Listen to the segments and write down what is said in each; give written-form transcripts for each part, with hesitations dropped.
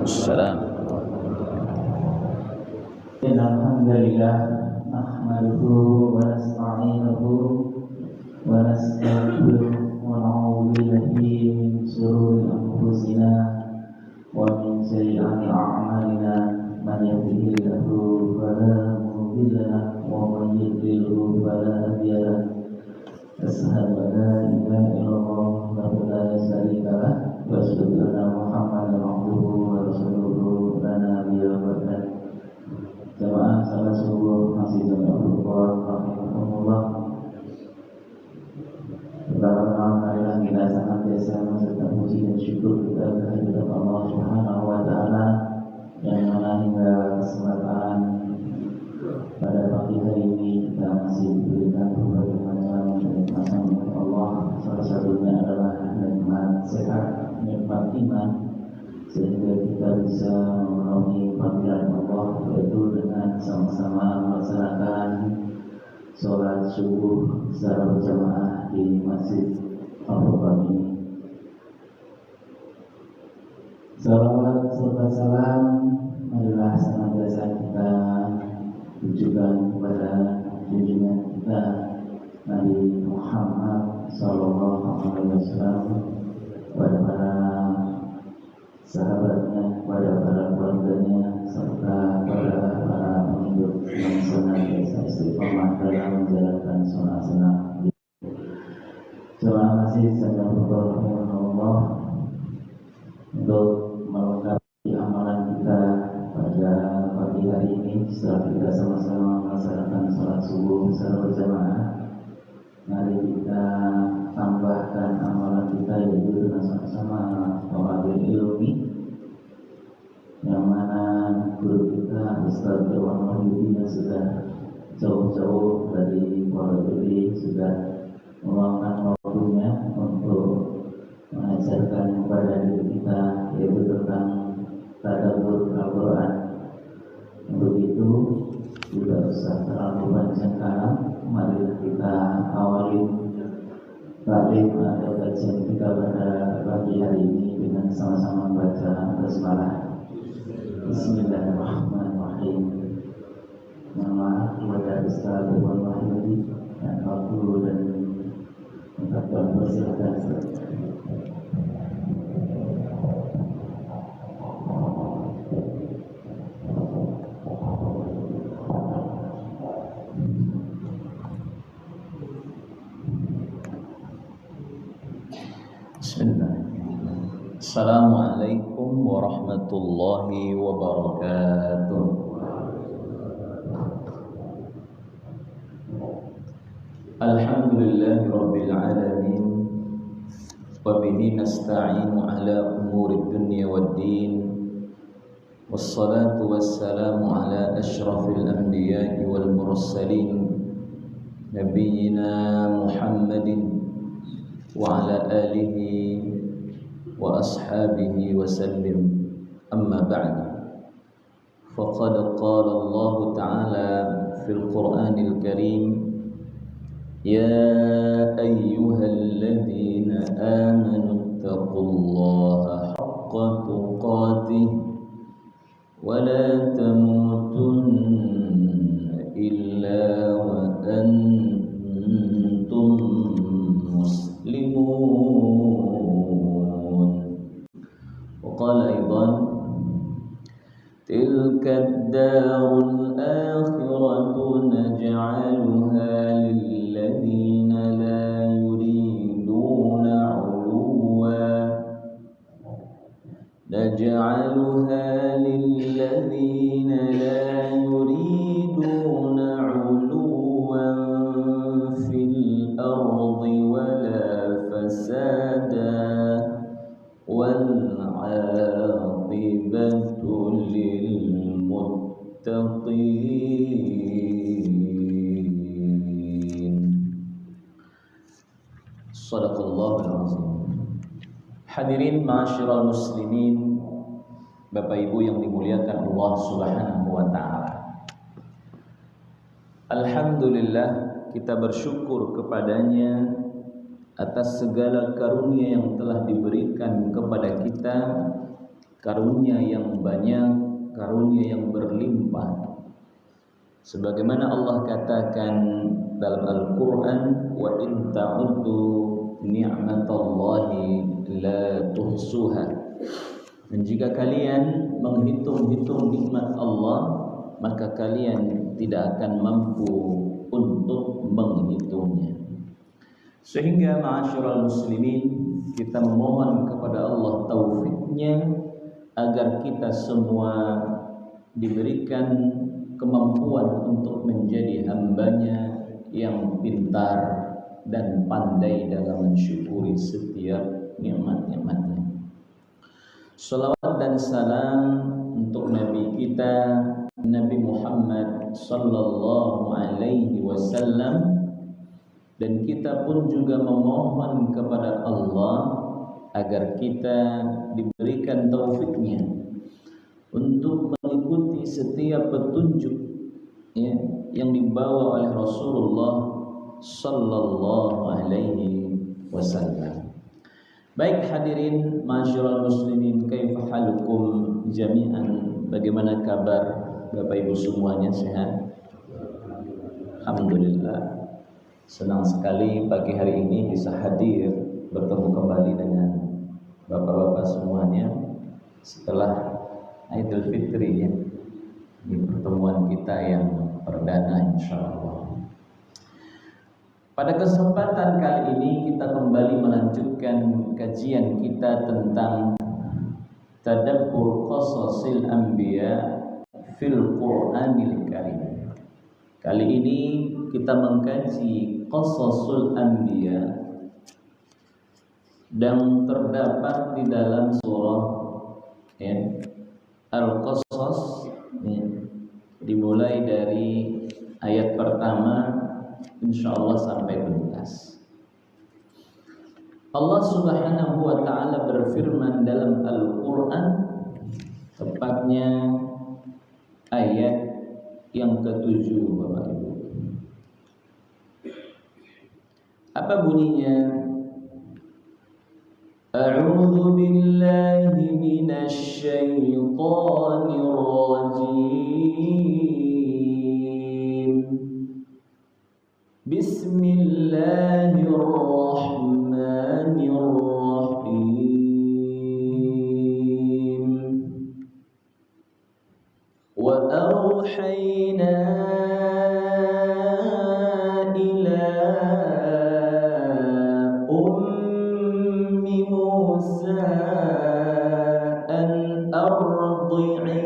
Assalam. Alhamdulillah nahmaduhu wa nasta'inuhu wa nastaghfiruh wa na'udzu billahi min shururi anfusina wa min sayyiati a'malina man yahdihillahu fala mudilla lahu wa man yudlilhu fala hadiya lahu. Asyhadu an la ilaha illallah wahdahu la syarika lahu wa asyhadu anna Muhammadan abduhu wa rasuluhu la nabiyya ba'dahu. Jamaah salat subuh masih Jami'ul Qur'an rahimahumullah. Pertama-tama marilah kita senantiasa mengucapkan puji dan syukur kita kehadirat Allah Subhanahu wa taala yang mana hingga kesempatan pada pagi hari ini kita masih diberikan berbagai macam nikmat Allah. Salah satunya adalah nikmat sehat, nikmat iman, sehingga kita bisa memenuhi panggilan Allah, yaitu dengan sama-sama melaksanakan sholat subuh secara berjamaah di Masjid Al-Furqan ini. Salawat serta salam marilah senantiasa kita tujukan kepada junjungan kita Nabi Muhammad Sallallahu Alaihi Wasallam, kepada para sahabatnya, kepada para keluarganya, serta kepada para pengikut yang senantiasa istiqomah dalam menjalankan sunnah-sunnah. Terima kasih Allah untuk melengkapi amalan kita pada pagi hari ini. Setelah kita sama-sama melaksanakan sholat subuh secara berjamaah, mari kita tambahkan amalan kita, yaitu dengan sama-sama mengambil ilmu, yang mana guru kita Ustaz Irwan Wahyudi sudah jauh-jauh dari Pondok sudah meluangkan waktunya untuk mengajarkan kepada diri kita, yaitu tentang tadabbur Al-Quran. Untuk itu tidak usah terlalu panjang kalam, mari kita awali taklim atau kajian kita pada pagi hari ini dengan sama-sama membaca basmalah. Bismillahirrahmanirrahim. Nama kepada Ustaz Irwan Wahyudi dan waktu dan mengucapkan persilakan. Assalamualaikum warahmatullahi wabarakatuh. Alhamdulillahi rabbil alamin, wa bihi nasta'inu ala umuri dunya waddin, wassalatu wassalamu ala ashrafil anbiya'i wal mursalin, nabiyyina Muhammadin wa ala alihi wa ashabihi wa sallim. Amma ba'du, faqad qala Allah ta'ala fil Qur'anil Karim, ya ayyuhalladzina amanu taqullaha haqqa tuqatih wa la tamutunna illa wa antum muslimun. وقال أيضا تلك الدار الآخرة نجعلها للذين لا يريدون علوا في الأرض ولا فسادا والعاقبة للمتقين. Shadaqallahul azim. Hadirin ma'asyiral muslimin, Bapak Ibu yang dimuliakan Allah Subhanahu wa taala. Alhamdulillah, kita bersyukur kepadanya atas segala karunia yang telah diberikan kepada kita karunia yang banyak, karunia yang berlimpah. Sebagaimana Allah katakan dalam Al-Quran, wa in ta'uddu ni'matallahi la tuhsuha. Dan jika kalian menghitung-hitung nikmat Allah, maka kalian tidak akan mampu untuk menghitungnya. Sehingga ma'asyiral muslimin, kita memohon kepada Allah taufiknya agar kita semua diberikan kemampuan untuk menjadi hambanya yang pintar dan pandai dalam mensyukuri setiap nikmat-nikmatnya. Salawat dan salam untuk Nabi kita, Nabi Muhammad sallallahu alaihi wasallam. Dan kita pun juga memohon kepada Allah agar kita diberikan taufiknya untuk mengikuti setiap petunjuk ya, yang dibawa oleh Rasulullah sallallahu alaihi wasallam. Baik hadirin ma'asyiral muslimin, kaifa halukum jami'an? Bagaimana kabar Bapak Ibu semuanya, sehat? Alhamdulillah. Senang sekali pagi hari ini bisa hadir bertemu kembali dengan bapak-bapak semuanya setelah Idul Fitri ya, di pertemuan kita yang perdana insyaallah. Pada kesempatan kali ini kita kembali melanjutkan kajian kita tentang Tadabbur Qasasil Anbiya fil Qur'anil Karim. Kali ini kita mengkaji Qasasul Anbiya dan terdapat di dalam surah ya, Al-Qasas ya, dimulai dari ayat pertama insyaallah sampai tuntas. Allah Subhanahu wa taala berfirman dalam Al-Qur'an, tepatnya ayat yang ke-7 Bapak Ibu. Apa bunyinya? A'udzu billahi minasy syaithanir rajim. Bismillahirrahmanirrahim. Wa auhayna ila ummi Musa an ardi'i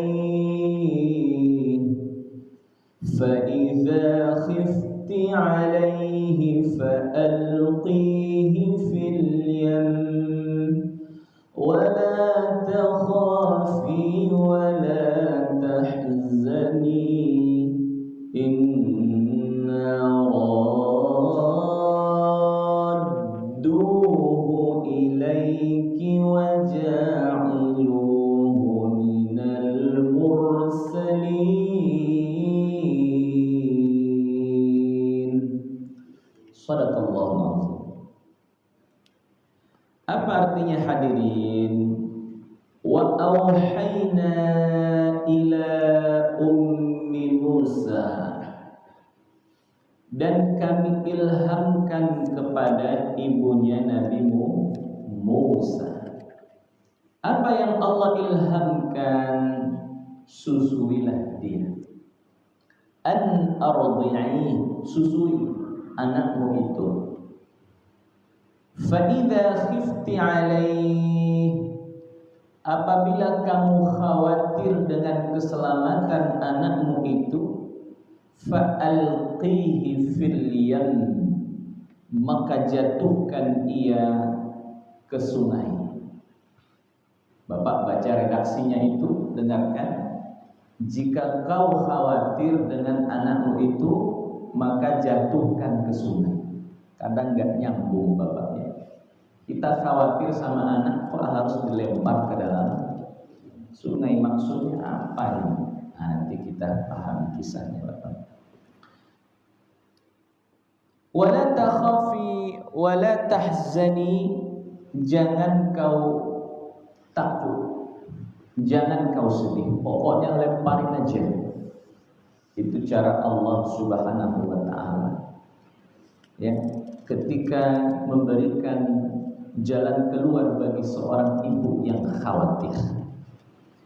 fa idza khifti 'alayhi fa alqihi fil yam wa la takhafi wa la tahzani inna radduhu ilayki wa ja'iluhu minal mursalin. Shadaqallahul azim. Apa artinya hadirin? Wa auhayna ila ummi Musa, dan kami ilhamkan kepada ibunya Nabi Musa. Apa yang Allah ilhamkan? Susuilah dia. An ardi'i, susui anakmu itu. Fa idza khifti 'alaihi, apabila kamu khawatir dengan keselamatan anakmu itu, fa'alqihi fil yam, maka jatuhkan ia ke sungai. Bapak baca redaksinya itu, dengarkan. Jika kau khawatir dengan anakmu itu, maka jatuhkan ke sungai. Kadang nggak nyambung bapaknya. Kita khawatir sama anak, kok harus dilempar ke dalam sungai? Maksudnya apa ini? Nah, nanti kita paham kisahnya Bapak. Wala takhafi wala tahzani, jangan kau takut Jangan kau sedih, pokoknya lemparin aja. Itu cara Allah Subhanahu wa taala. Ya, ketika memberikan jalan keluar bagi seorang ibu yang khawatir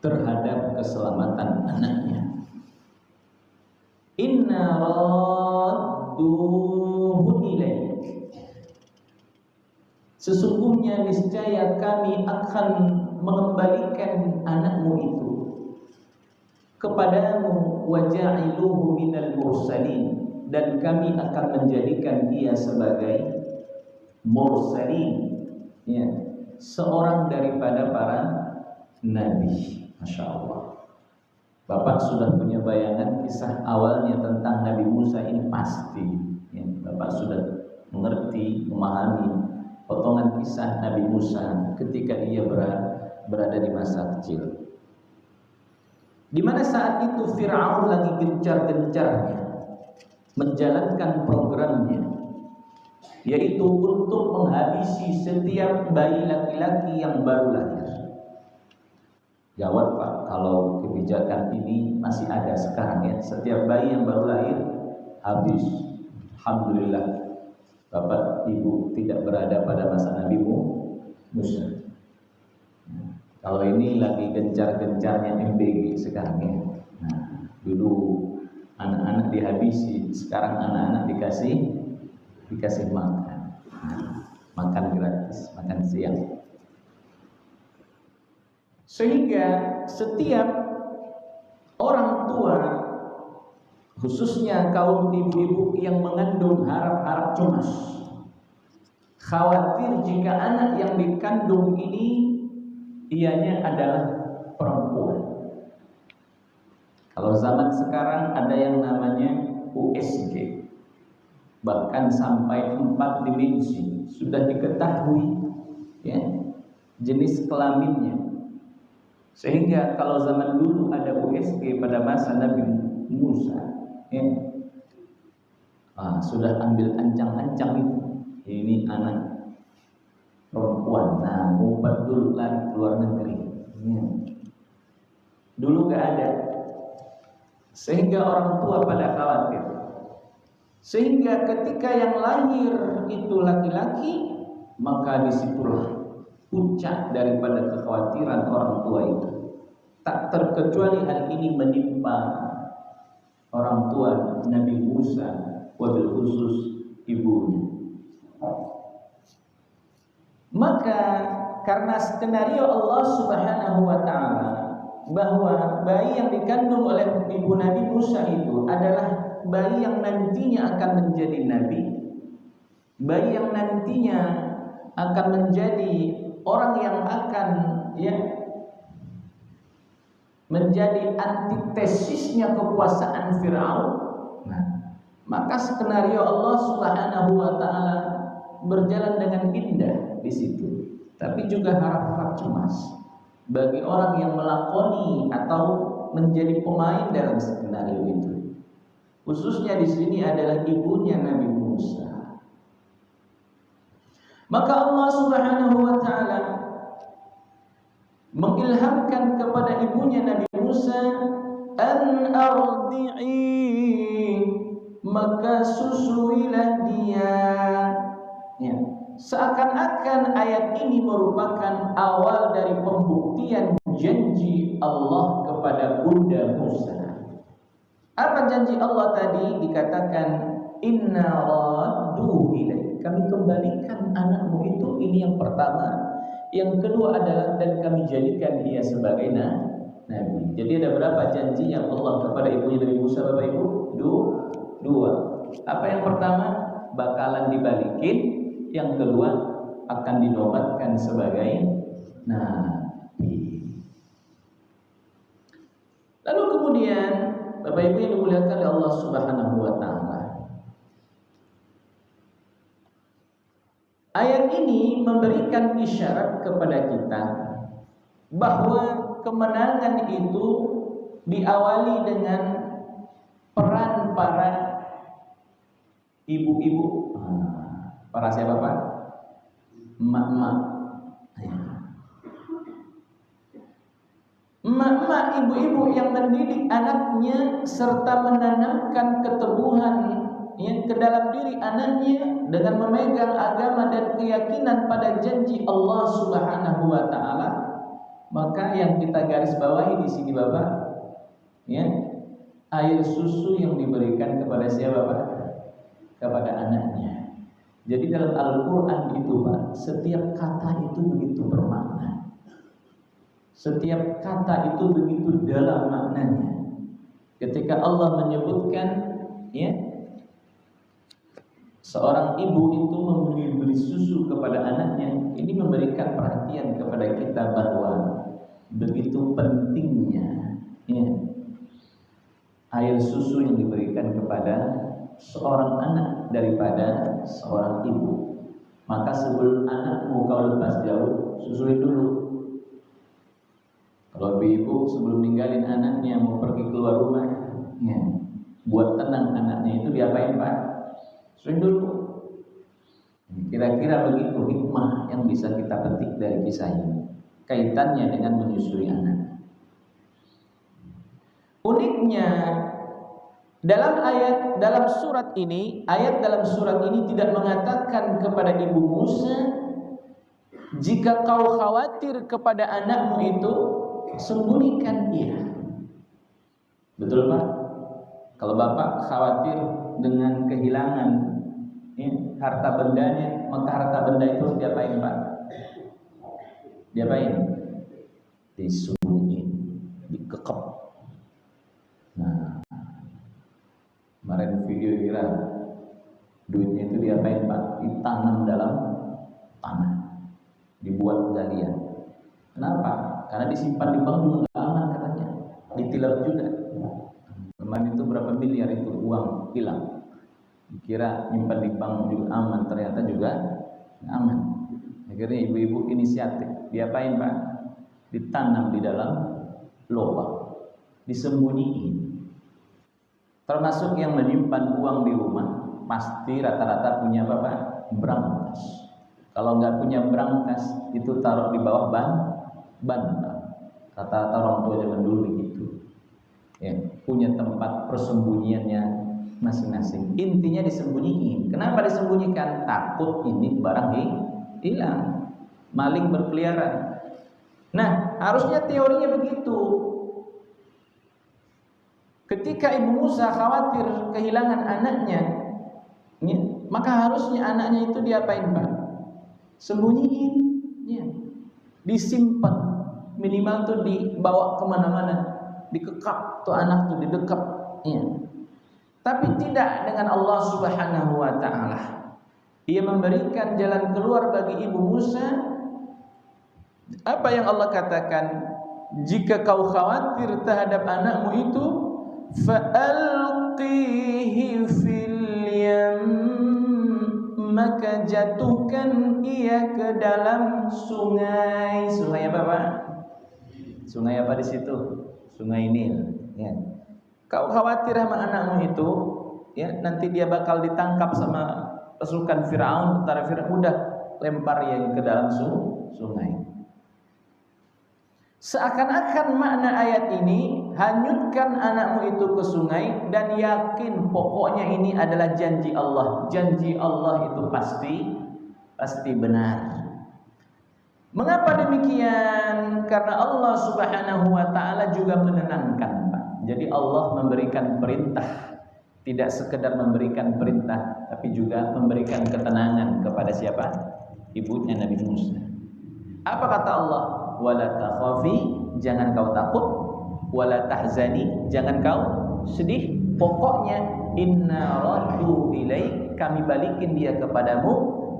terhadap keselamatan anaknya. Inna radduhu ilaik. Sesungguhnya niscaya kami akan mengembalikan anakmu itu kepadamu, wa ja'iluhu minal mursalin, dan kami akan menjadikan dia sebagai mursalin, ya, seorang daripada para nabi. Masya Allah. Bapak sudah punya bayangan kisah awalnya tentang Nabi Musa ini pasti, ya, Bapak sudah mengerti, memahami potongan kisah Nabi Musa ketika ia berada di masa kecil, di mana saat itu Fir'aun lagi gencar-gencarnya menjalankan programnya, yaitu untuk menghabisi setiap bayi laki-laki yang baru lahir. Gawat Pak, kalau kebijakan ini masih ada sekarang, ya. Setiap bayi yang baru lahir habis. Alhamdulillah Bapak Ibu tidak berada pada masa Nabi Musa. Kalau ini lagi gencar-gencarnya MBG sekarang, ya. Nah, dulu anak-anak dihabisi, sekarang anak-anak dikasih makan. Makan gratis, makan siang. Sehingga setiap orang tua, khususnya kaum ibu-ibu yang mengandung, harap-harap cemas, khawatir jika anak yang dikandung ini ianya adalah perempuan. Kalau zaman sekarang ada yang namanya USG, bahkan sampai 4 dimensi sudah diketahui, ya, jenis kelaminnya. Sehingga kalau zaman dulu ada USG pada masa Nabi Musa, ya, sudah ambil ancang-ancang itu, ini anak perempuan. Nah, ngumpet dulu lari ke luar negeri, ya. Dulu gak ada, sehingga orang tua pada khawatir. Sehingga ketika yang lahir itu laki-laki, maka disitulah puncak daripada kekhawatiran orang tua itu. Tak terkecuali hal ini menimpa orang tua Nabi Musa, wabil khusus ibunya. Maka karena skenario Allah Subhanahu wa taala bahwa bayi yang dikandung oleh ibu Nabi Musa itu adalah bayi yang nantinya akan menjadi nabi, bayi yang nantinya akan menjadi orang yang akan, ya, menjadi antitesisnya kekuasaan Fir'aun. Nah, maka skenario Allah Subhanahu wa taala berjalan dengan indah di situ. Tapi juga harap-harap cemas bagi orang yang melakoni atau menjadi pemain dalam skenario itu. Khususnya di sini adalah ibunya Nabi Musa. Maka Allah Subhanahu wa taala mengilhamkan kepada ibunya Nabi Musa, an ardi'i, maka susuilah dia, ya. Seakan-akan ayat ini merupakan awal dari pembuktian janji Allah kepada Bunda Musa. Apa janji Allah tadi? Dikatakan inna radduhu ilaik, kami kembalikan anakmu itu. Ini yang pertama. Yang kedua adalah dan kami jadikan dia sebagai nabi. Jadi ada berapa janji yang Allah kepada ibunya Nabi Musa, Bapak Ibu? Dua. Apa yang pertama? Bakalan dibalikin. Yang kedua akan dinobatkan sebagai nabi. Lalu kemudian Bapak Ibu yang dimuliakan oleh Allah Subhanahu wa taala, ayat ini memberikan isyarat kepada kita bahwa kemenangan itu diawali dengan peran para ibu-ibu. Para siapa Pak? Emak-emak. emak-emak, ibu-ibu yang mendidik anaknya serta menanamkan keteguhan ke dalam diri anaknya dengan memegang agama dan keyakinan pada janji Allah Subhanahu wa taala, maka yang kita garis bawahi di sini Bapak, ya, air susu yang diberikan kepada siapa Pak? Kepada anaknya. Jadi dalam Al-Qur'an itu Pak, setiap kata itu begitu bermakna. Setiap kata itu begitu dalam maknanya. Ketika Allah menyebutkan, ya, seorang ibu itu memberi susu kepada anaknya, ini memberikan perhatian kepada kita bahwa begitu pentingnya, ya, air susu yang diberikan kepada seorang anak daripada seorang ibu. Maka sebelum anakmu kau lepas jauh, susuin dulu. Kalau ibu sebelum ninggalin anaknya mau pergi keluar rumah, ya, buat tenang anaknya itu diapain Pak? Susuin dulu. Kira-kira begitu hikmah yang bisa kita petik dari kisah ini, kaitannya dengan menyusui anak. Uniknya dalam surat ini tidak mengatakan kepada ibu Musa, jika kau khawatir kepada anakmu itu, sembunyikan ia. Betul Pak? Kalau Bapak khawatir dengan kehilangan, ya, harta bendanya, maka harta benda itu harus diapain Pak? Diapain? Disembunyiin, dikekep. Nah, kemarin video viral, duitnya itu diapain Pak? Ditanam dalam tanah, dibuat galian. Kenapa? Karena disimpan di bank juga nggak aman katanya, ditilap juga. Kemarin itu berapa miliar itu uang hilang. Dikira nyimpan di bank juga aman, ternyata juga nggak aman. Akhirnya ibu-ibu inisiatif, diapain Pak? Ditanam di dalam lubang, disembunyiin. Termasuk yang menyimpan uang di rumah, pasti rata-rata punya apa Pak? Brankas. Kalau nggak punya brankas, itu taruh di bawah bantal. Rata-rata orang tua zaman dulu begitu. Ya, punya tempat persembunyiannya masing-masing. Intinya disembunyiin. Kenapa disembunyikan? Takut ini barang hilang, maling berkeliaran. Nah, harusnya teorinya begitu. Ketika ibu Musa khawatir kehilangan anaknya, ya, maka harusnya anaknya itu diapain Pak? Sembunyiin, ya, disimpan, minimal tuh dibawa kemana-mana, dikekap tuh anak tuh, didekap, ya. Tapi tidak dengan Allah Subhanahu wa taala. Ia memberikan jalan keluar bagi ibu Musa. Apa yang Allah katakan? Jika kau khawatir terhadap anakmu itu, fa'alqihi fil yam, maka jatuhkan ia ke dalam sungai. Sungai apa Pak? Sungai apa di situ? Sungai Nil. Ya. Kau khawatir sama anakmu itu, ya, nanti dia bakal ditangkap sama pasukan Firaun, tentara Firaun, udah lempar yang ke dalam sungai. Seakan-akan makna ayat ini, hanyutkan anakmu itu ke sungai dan yakin pokoknya ini adalah janji Allah. Janji Allah itu pasti benar. Mengapa demikian? Karena Allah Subhanahu wa taala juga menenangkan, Pak. Jadi Allah memberikan perintah, tidak sekedar memberikan perintah, tapi juga memberikan ketenangan kepada siapa? Ibunya Nabi Musa. Apa kata Allah? Wala takhafi, jangan kau takut. Wala tahzani, jangan kau sedih. Pokoknya inna raddu ilaik, kami balikin dia kepadamu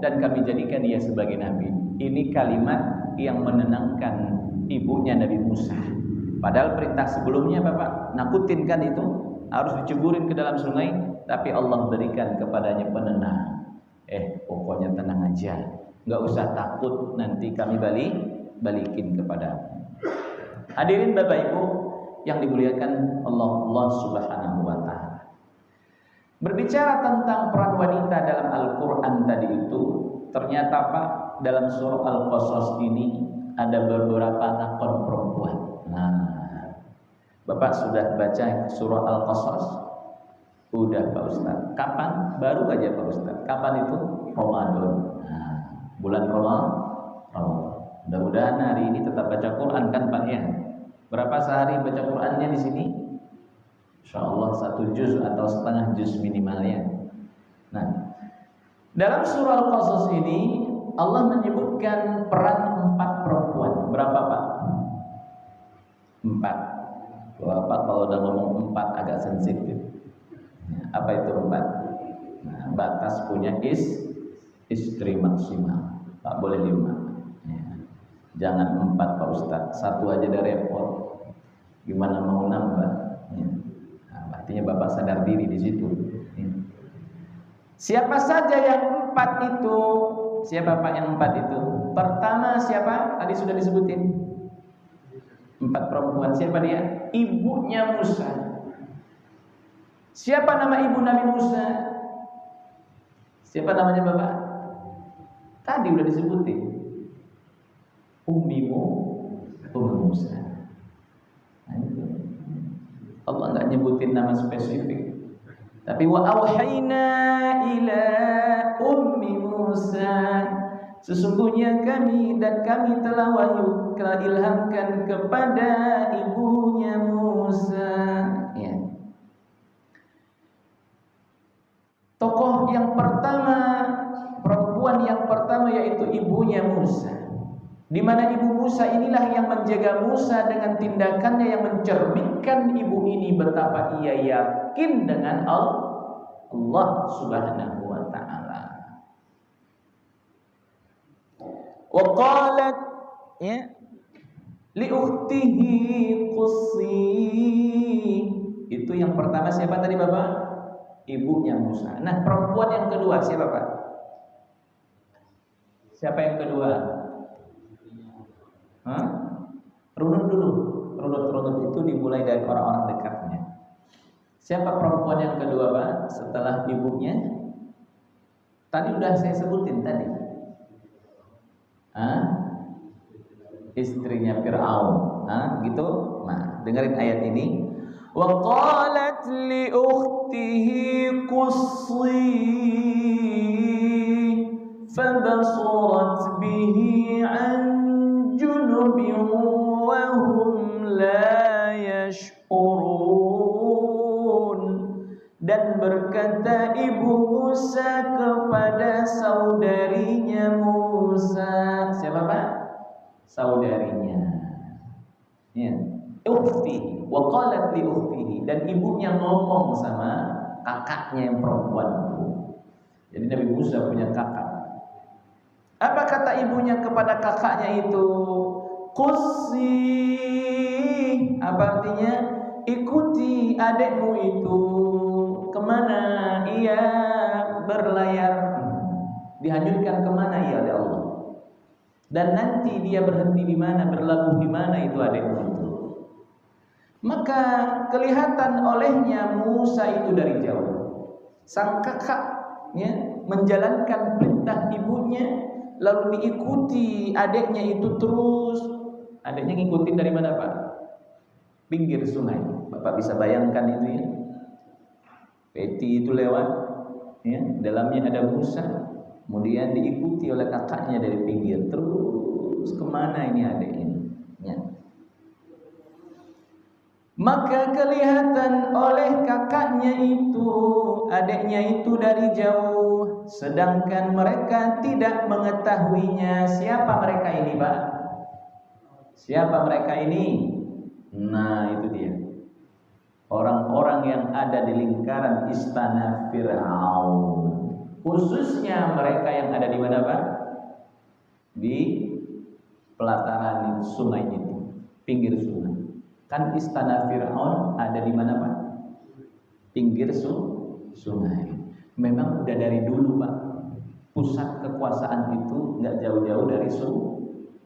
dan kami jadikan dia sebagai nabi. Ini kalimat yang menenangkan ibunya Nabi Musa. Padahal perintah sebelumnya Bapak nakutin kan, itu harus diceburin ke dalam sungai, tapi Allah berikan kepadanya penenang. Pokoknya tenang aja, nggak usah takut, nanti kami balikin kepada. Hadirin Bapak Ibu yang dimuliakan Allah Subhanahu wa taala. Berbicara tentang peran wanita dalam Al-Qur'an tadi itu, ternyata Pak, dalam surah Al-Qasas ini ada beberapa lakon perempuan. Nah, Bapak sudah baca surah Al-Qasas? Udah Pak Ustaz. Kapan? Baru aja Pak Ustaz. Kapan itu? Ramadan. Nah, bulan Ramadan. Mudah-mudahan hari ini tetap baca Quran kan Pak ya? Berapa sehari baca Qurannya di sini? Insyaallah 1 juz atau setengah juz minimalnya. Nah, dalam surah Al-Qasas ini Allah menyebutkan peran 4 perempuan. Berapa Pak? 4. Bapak kalau udah ngomong 4 agak sensitif. Apa itu 4? Nah, batas punya istri maksimal. Tak boleh 5. Ya. Jangan 4 Pak Ustaz. 1 aja udah repot. Gimana mau nambah? Ya. Nah, artinya Bapak sadar diri di situ. Ya. Siapa saja yang 4 itu? Siapa Pak yang 4 itu? Pertama siapa? Tadi sudah disebutin. 4 perempuan. Siapa dia? Ibunya Musa. Siapa nama ibu Nabi Musa? Siapa namanya Bapak? Tadi udah disebutin. Ummu Musa. Nah, itu. Allah nggak nyebutin nama spesifik. Tapi wa auhayna ila ummi Musa. Sesungguhnya kami telah ilhamkan kepada ibunya Musa. Ya. Tokoh yang pertama, perempuan yang pertama yaitu ibunya Musa. Di mana ibu Musa inilah yang menjaga Musa dengan tindakannya yang mencerminkan ibu ini betapa ia yakin dengan Allah Subhanahu wa taala. Wa qalat ya li ukhtihi qussi. Itu yang pertama siapa tadi Bapak? Ibunya Musa. Nah, perempuan yang kedua siapa Pak? Siapa yang kedua? Runut dulu. Runut itu dimulai dari orang-orang dekatnya. Siapa perempuan yang kedua Pak? Setelah ibunya? Tadi udah saya sebutin tadi. Istrinya Fir'aun. Gitu. Nah, dengerin ayat ini. Wa qalat li ukhtihi qussi fabasurat bihi an junubin wa hum la yash'urun. Dan berkata ibu Musa kepada saudarinya Musa. Siapa Pak? Saudarinya. Ya. Ukhti. Wa qalat li ukhtihi. Dan ibunya ngomong sama kakaknya yang perempuan itu. Jadi Nabi Musa punya kakak. Apa kata ibunya kepada kakaknya itu? Qussi. Apa artinya? Ikuti adikmu itu. Kemana ia berlayar? Dihanyutkan kemana ia oleh Allah? Dan nanti dia berhenti di mana, berlabuh di mana itu adikmu itu. Maka kelihatan olehnya Musa itu dari jauh. Sang kakaknya menjalankan perintah ibunya, lalu diikuti adiknya itu terus. Adiknya ngikutin dari mana Pak? Pinggir sungai. Bapak bisa bayangkan itu ya. Peti itu lewat, ya, dalamnya ada Musa, kemudian diikuti oleh kakaknya dari pinggir. Terus kemana ini adik ini? Ya. Maka kelihatan oleh kakaknya itu, adiknya itu dari jauh, sedangkan mereka tidak mengetahuinya. Siapa mereka ini Pak? Siapa mereka ini? Nah itu dia. Orang-orang yang ada di lingkaran istana Fir'aun. Khususnya mereka yang ada di mana Pak? Di pelataran sungai itu, pinggir sungai. Kan istana Fir'aun ada di mana Pak? Pinggir sungai. Memang udah dari dulu Pak. Pusat kekuasaan itu nggak jauh-jauh dari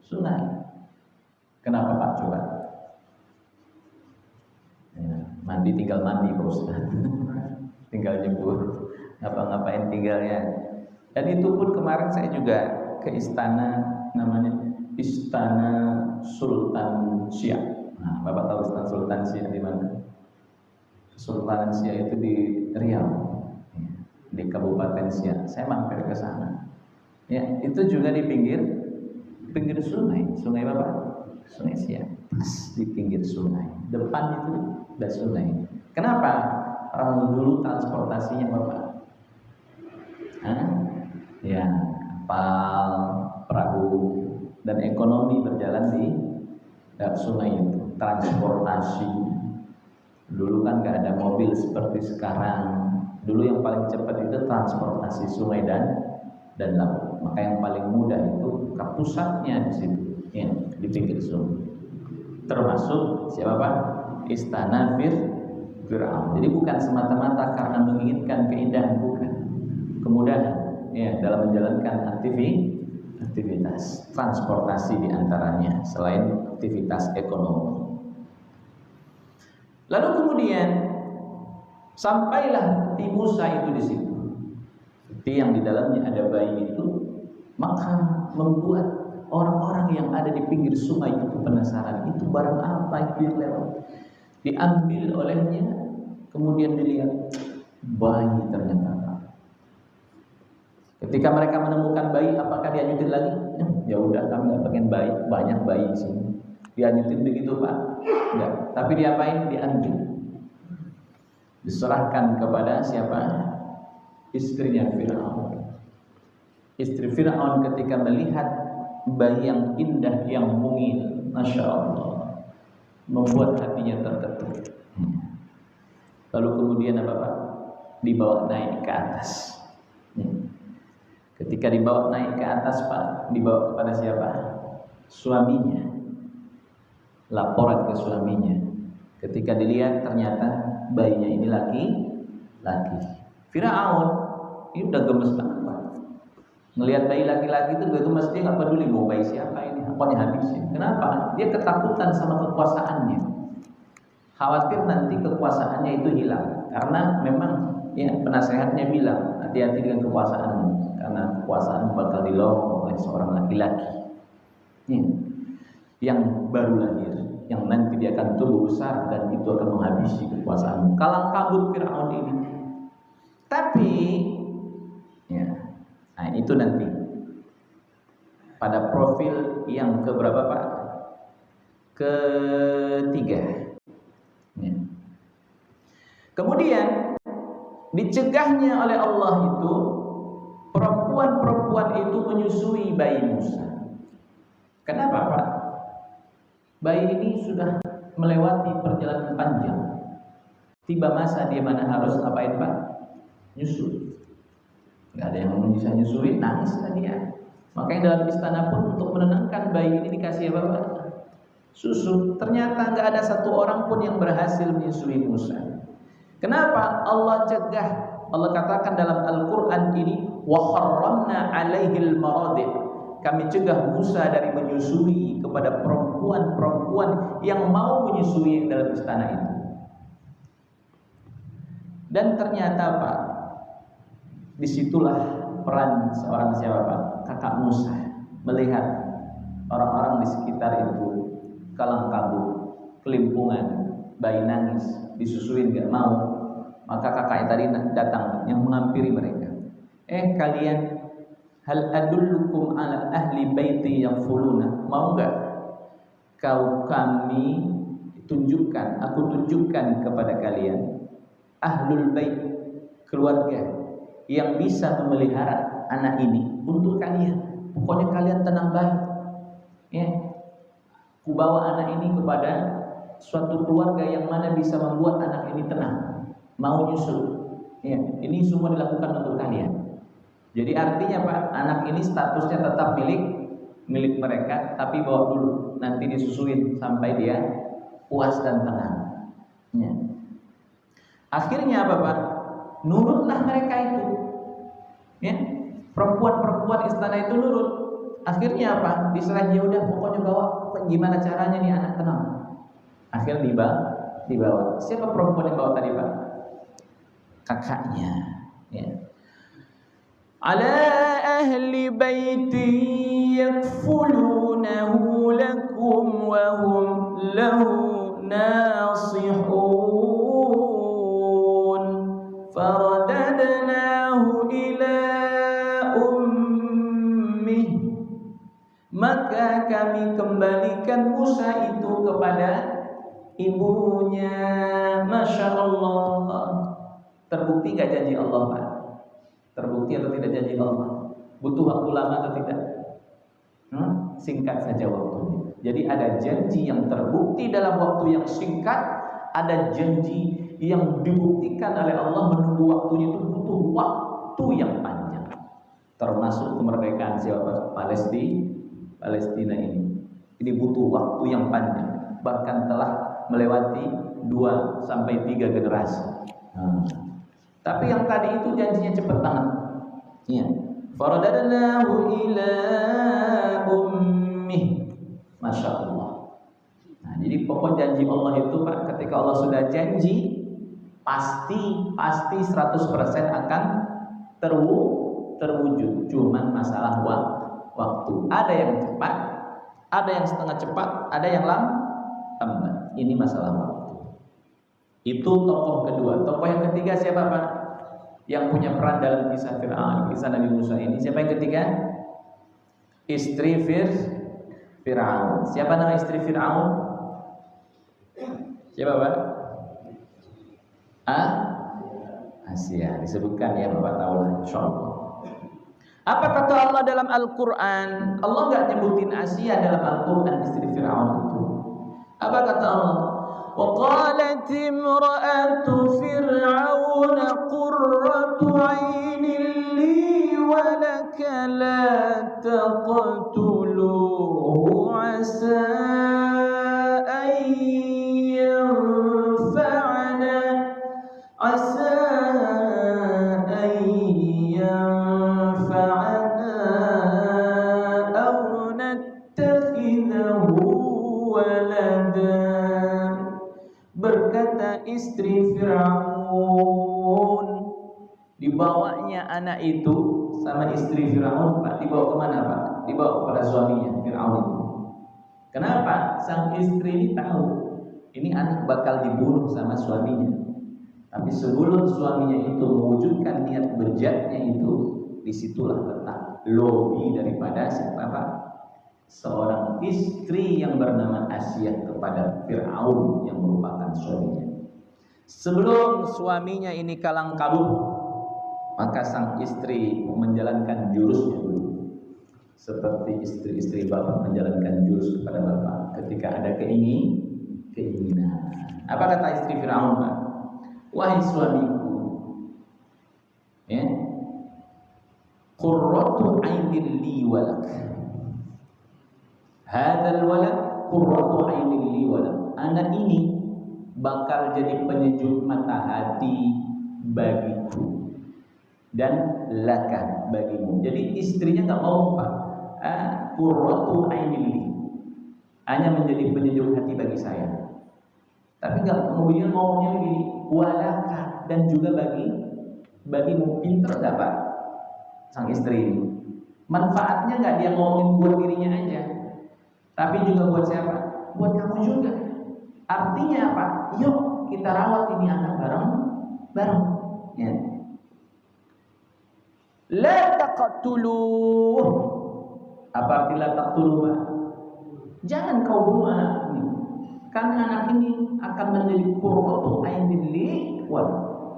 sungai. Kenapa Pak coba? Ya, mandi tinggal mandi Pak Ustaz. Tinggal nyebur. Ngapa-ngapain tinggalnya. Dan itu pun kemarin saya juga ke istana, namanya Istana Sultan Siak. Nah, Bapak tahu Sultan Siak di mana? Sultan Siak itu di Riau, di Kabupaten Siak. Saya mampir ke sana. Ya, itu juga di pinggir sungai. Sungai Bapak? Sungai Siak. Pas di pinggir sungai. Depan itu ada sungai. Kenapa? Orang dulu transportasinya Bapak. Ya, kapal, perahu, dan ekonomi berjalan di sungai itu. Transportasi dulu kan nggak ada mobil seperti sekarang. Dulu yang paling cepat itu transportasi sungai dan laut. Maka yang paling mudah itu ke pusatnya di situ, ya, di pinggir sungai. Termasuk siapa Pak? Istana Fir'aun. Jadi bukan semata-mata karena menginginkan keindahan, bukan, kemudahan, ya, dalam menjalankan aktivitas transportasi diantaranya selain aktivitas ekonomi. Lalu kemudian sampailah Nabi Musa itu di situ, seperti yang di dalamnya ada bayi itu, maka membuat orang-orang yang ada di pinggir sungai itu penasaran, itu barang apa itu yang lewat. Diambil olehnya, kemudian dilihat bayi ternyata. Ketika mereka menemukan bayi, apakah dianyutin lagi? Ya udah, kami nggak pengen bayi, banyak bayi di sini. Dianyutin begitu Pak? Enggak. Tapi diapain? Diambil. Diserahkan kepada siapa? Istrinya Fir'aun. Istri Fir'aun ketika melihat bayi yang indah, yang mungil, Masya Allah, membuat hatinya terketuk. Lalu kemudian apa Pak? Dibawa naik ke atas. Ketika dibawa naik ke atas Pak, dibawa kepada siapa? Suaminya. Laporan ke suaminya. Ketika dilihat ternyata bayinya ini laki. Fir'aun ini udah gemes banget Pak. Ngelihat bayi laki-laki itu gemes, dia nggak peduli mau bayi siapa ini, pokoknya habisin. Kenapa? Dia ketakutan sama kekuasaannya. Khawatir nanti kekuasaannya itu hilang. Karena memang ya penasehatnya bilang hati-hati dengan kekuasaanmu, karena kekuasaan bakal dilolong oleh seorang laki-laki. Yang baru lahir, yang nanti dia akan tumbuh besar dan itu akan menghabisi kekuasaanmu. Kalang kabut Fir'aun ini. Tapi ya, nah itu nanti pada profil yang keberapa Pak? Ketiga. Ya. Kemudian dicegahnya oleh Allah itu perempuan-perempuan itu menyusui bayi Musa. Kenapa Pak? Bayi ini sudah melewati perjalanan panjang. Tiba masa dia mana harus ngapain Pak? Nyusui. Gak ada yang bisa nyusui, nangislah dia. Makanya dalam istana pun untuk menenangkan bayi ini dikasih apa Pak? Susu. Ternyata gak ada satu orang pun yang berhasil menyusui Musa. Kenapa? Allah cegah. Allah katakan dalam Al-Quran ini, wa harramna alaihil maradi'. Kami cegah Musa dari menyusui kepada perempuan-perempuan yang mau menyusui dalam istana itu. Dan ternyata Pak, disitulah peran seorang siapa Pak? Kakak Musa melihat orang-orang di sekitar itu kalang kabut, kelimpungan, bayi nangis, disusuin gak mau. Maka kakaknya tadi datang yang menghampiri mereka. Kalian, hal adullukum ala ahli baiti yang fuluna, mau gak kami tunjukkan, aku tunjukkan kepada kalian ahlul bait, keluarga yang bisa memelihara anak ini untuk kalian. Pokoknya kalian tenang baik, ya. Ku bawa anak ini kepada suatu keluarga yang mana bisa membuat anak ini tenang, mau nyusul. Ya, ini semua dilakukan untuk kalian. Jadi artinya Pak, anak ini statusnya tetap milik mereka, tapi bawa dulu, nanti disusuin sampai dia puas dan tenang. Ya. Akhirnya apa Pak? Nurutlah mereka itu. Ya, perempuan-perempuan istana itu nurut. Akhirnya apa? Diserahin, ya udah pokoknya bawa. Gimana caranya nih anak tenang? Akhirnya dibawa. Siapa perempuan yang bawa tadi Pak? Kakaknya. Ya. Ala ahli baiti yakfulunahu lakum wa hum lahu nasihun faradadnahu ila ummih, maka kami kembalikan Musa itu kepada ibunya. Masya Allah. Terbukti gak janji Allah, Pak? Terbukti atau tidak janji Allah? Butuh waktu lama atau tidak? Singkat saja waktunya. Jadi ada janji yang terbukti dalam waktu yang singkat, ada janji yang dibuktikan oleh Allah menunggu waktunya itu butuh waktu yang panjang. Termasuk kemerdekaan siapa? Palestina ini. Ini butuh waktu yang panjang, bahkan telah melewati 2 sampai 3 generasi. Tapi yang tadi itu janjinya cepat banget. Iya. Faradadnahu ila ummih. Masya Allah. Nah, jadi pokok janji Allah itu, Pak, ketika Allah sudah janji, pasti 100% akan terwujud. Cuman masalah waktu. Ada yang cepat, ada yang setengah cepat, ada yang lambat. Ini masalah waktu. Itu tokoh kedua. Tokoh yang ketiga siapa, Pak? Yang punya peran dalam kisah Fir'aun, kisah Nabi Musa ini. Siapa yang ketiga? Istri Fir'aun. Siapa nama istri Fir'aun? Siapa, Pak? Asia. Disebutkan ya, Bapak tahu lah, insyaallah. Apa kata Allah dalam Al-Quran? Allah nggak nyebutin Asia dalam Al-Quran, istri Fir'aun itu. Apa kata Allah? وَقَالَتِ امْرَأَةُ فِرْعَوْنَ قُرَّةُ عَيْنٍ لِّي وَلَكَ لَا تَقْتُلُوهُ عَسَىٰ أَن يَنفَعَنَا أَوْ نَتَّخِذَهُ وَلَدًا. Berkata istri Fir'aun, dibawanya anak itu sama istri Fir'aun, Pak, dibawa kemana, Pak? Dibawa kepada suaminya Fir'aun itu. Kenapa? Sang istri ini tahu ini anak bakal dibunuh sama suaminya. Tapi sebelum suaminya itu mewujudkan niat bejatnya itu, disitulah letak lobi daripada siapa, Pak? Seorang istri yang bernama Asia kepada Fir'aun yang merupakan suaminya. Sebelum suaminya ini kalang kabut, maka sang istri menjalankan jurusnya dulu. Seperti istri-istri bapak menjalankan jurus kepada bapak ketika ada keinginan. Apa kata istri Fir'aun, Pak? Wahai suamiku, ya, qurratu 'ainin li walak. Hadzal walad qurratu 'ainin li walak. Anak ini bakal jadi penyejuk mata hati bagiku dan laka bagimu. Jadi istrinya nggak mau, Pak. Qurratu 'ainin li, hanya menjadi penyejuk hati bagi saya. Tapi nggak kemudian ngomongnya begini, walaka, dan juga bagimu. Pinter nggak, Pak, sang istri ini? Manfaatnya nggak dia ngomongin buat dirinya aja, tapi juga buat siapa? Buat kamu juga. Artinya apa? Yuk kita rawat ini anak bareng. Ya. La taqtuluh. Apa arti la taqtuluh? Jangan kau bunuh anak ini, karena anak ini akan menjadi qurratu 'ainin li wal.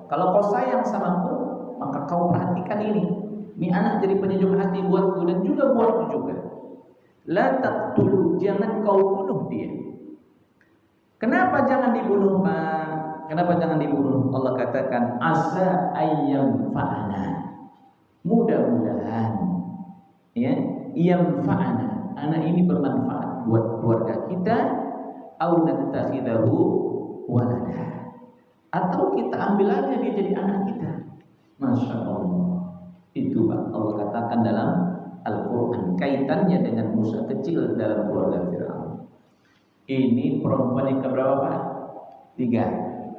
Kalau kau sayang sama aku, maka kau perhatikan ini. Ini anak jadi penyejuk hati buatku dan juga buatku juga. La taqtulu, jangan kau bunuh dia. Kenapa jangan dibunuh, Pak? Kenapa jangan dibunuh? Allah katakan asa ayyam fa'ana. Mudah-mudahan ya, yamfa'ana, anak ini bermanfaat buat keluarga kita, au nattakhidahu walada, atau kita ambil aja dia jadi anak kita. Masya Allah. Itu, Pak, Allah katakan dalam Al-Quran, kaitannya dengan Musa kecil dalam keluarga Fir'aun. Ini perempuan yang keberapa, Pak? 3.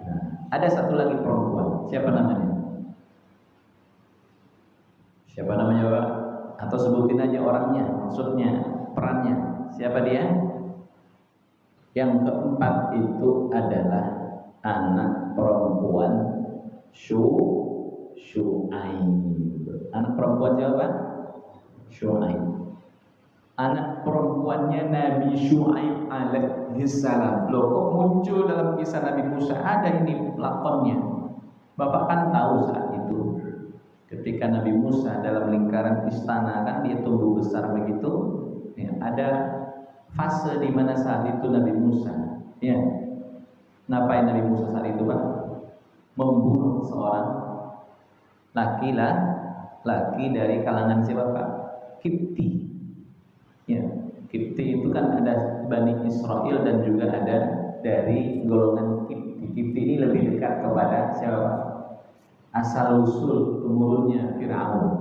Nah, ada satu lagi perempuan. Siapa namanya? Siapa namanya, Pak? Atau sebutin aja orangnya, maksudnya, perannya. Siapa dia? Yang keempat itu adalah anak perempuan Syu'aib. Anak perempuan siapa? Syu'aib. Anak perempuannya Nabi Syu'aib alaihissalam. Loh, kok muncul dalam kisah Nabi Musa? Ada ini lakonnya. Bapak kan tahu saat itu ketika Nabi Musa dalam lingkaran istana, kan dia tumbuh besar begitu ya, ada fase di mana saat itu Nabi Musa ya, ngapain Nabi Musa saat itu, Pak? Membunuh seorang laki dari kalangan siapa, Pak? Kipti ya. Kipti itu kan ada Bani Israel dan juga ada dari golongan Kipti. Kipti ini lebih dekat kepada siapa, Pak? Asal usul temurunnya Fir'aun.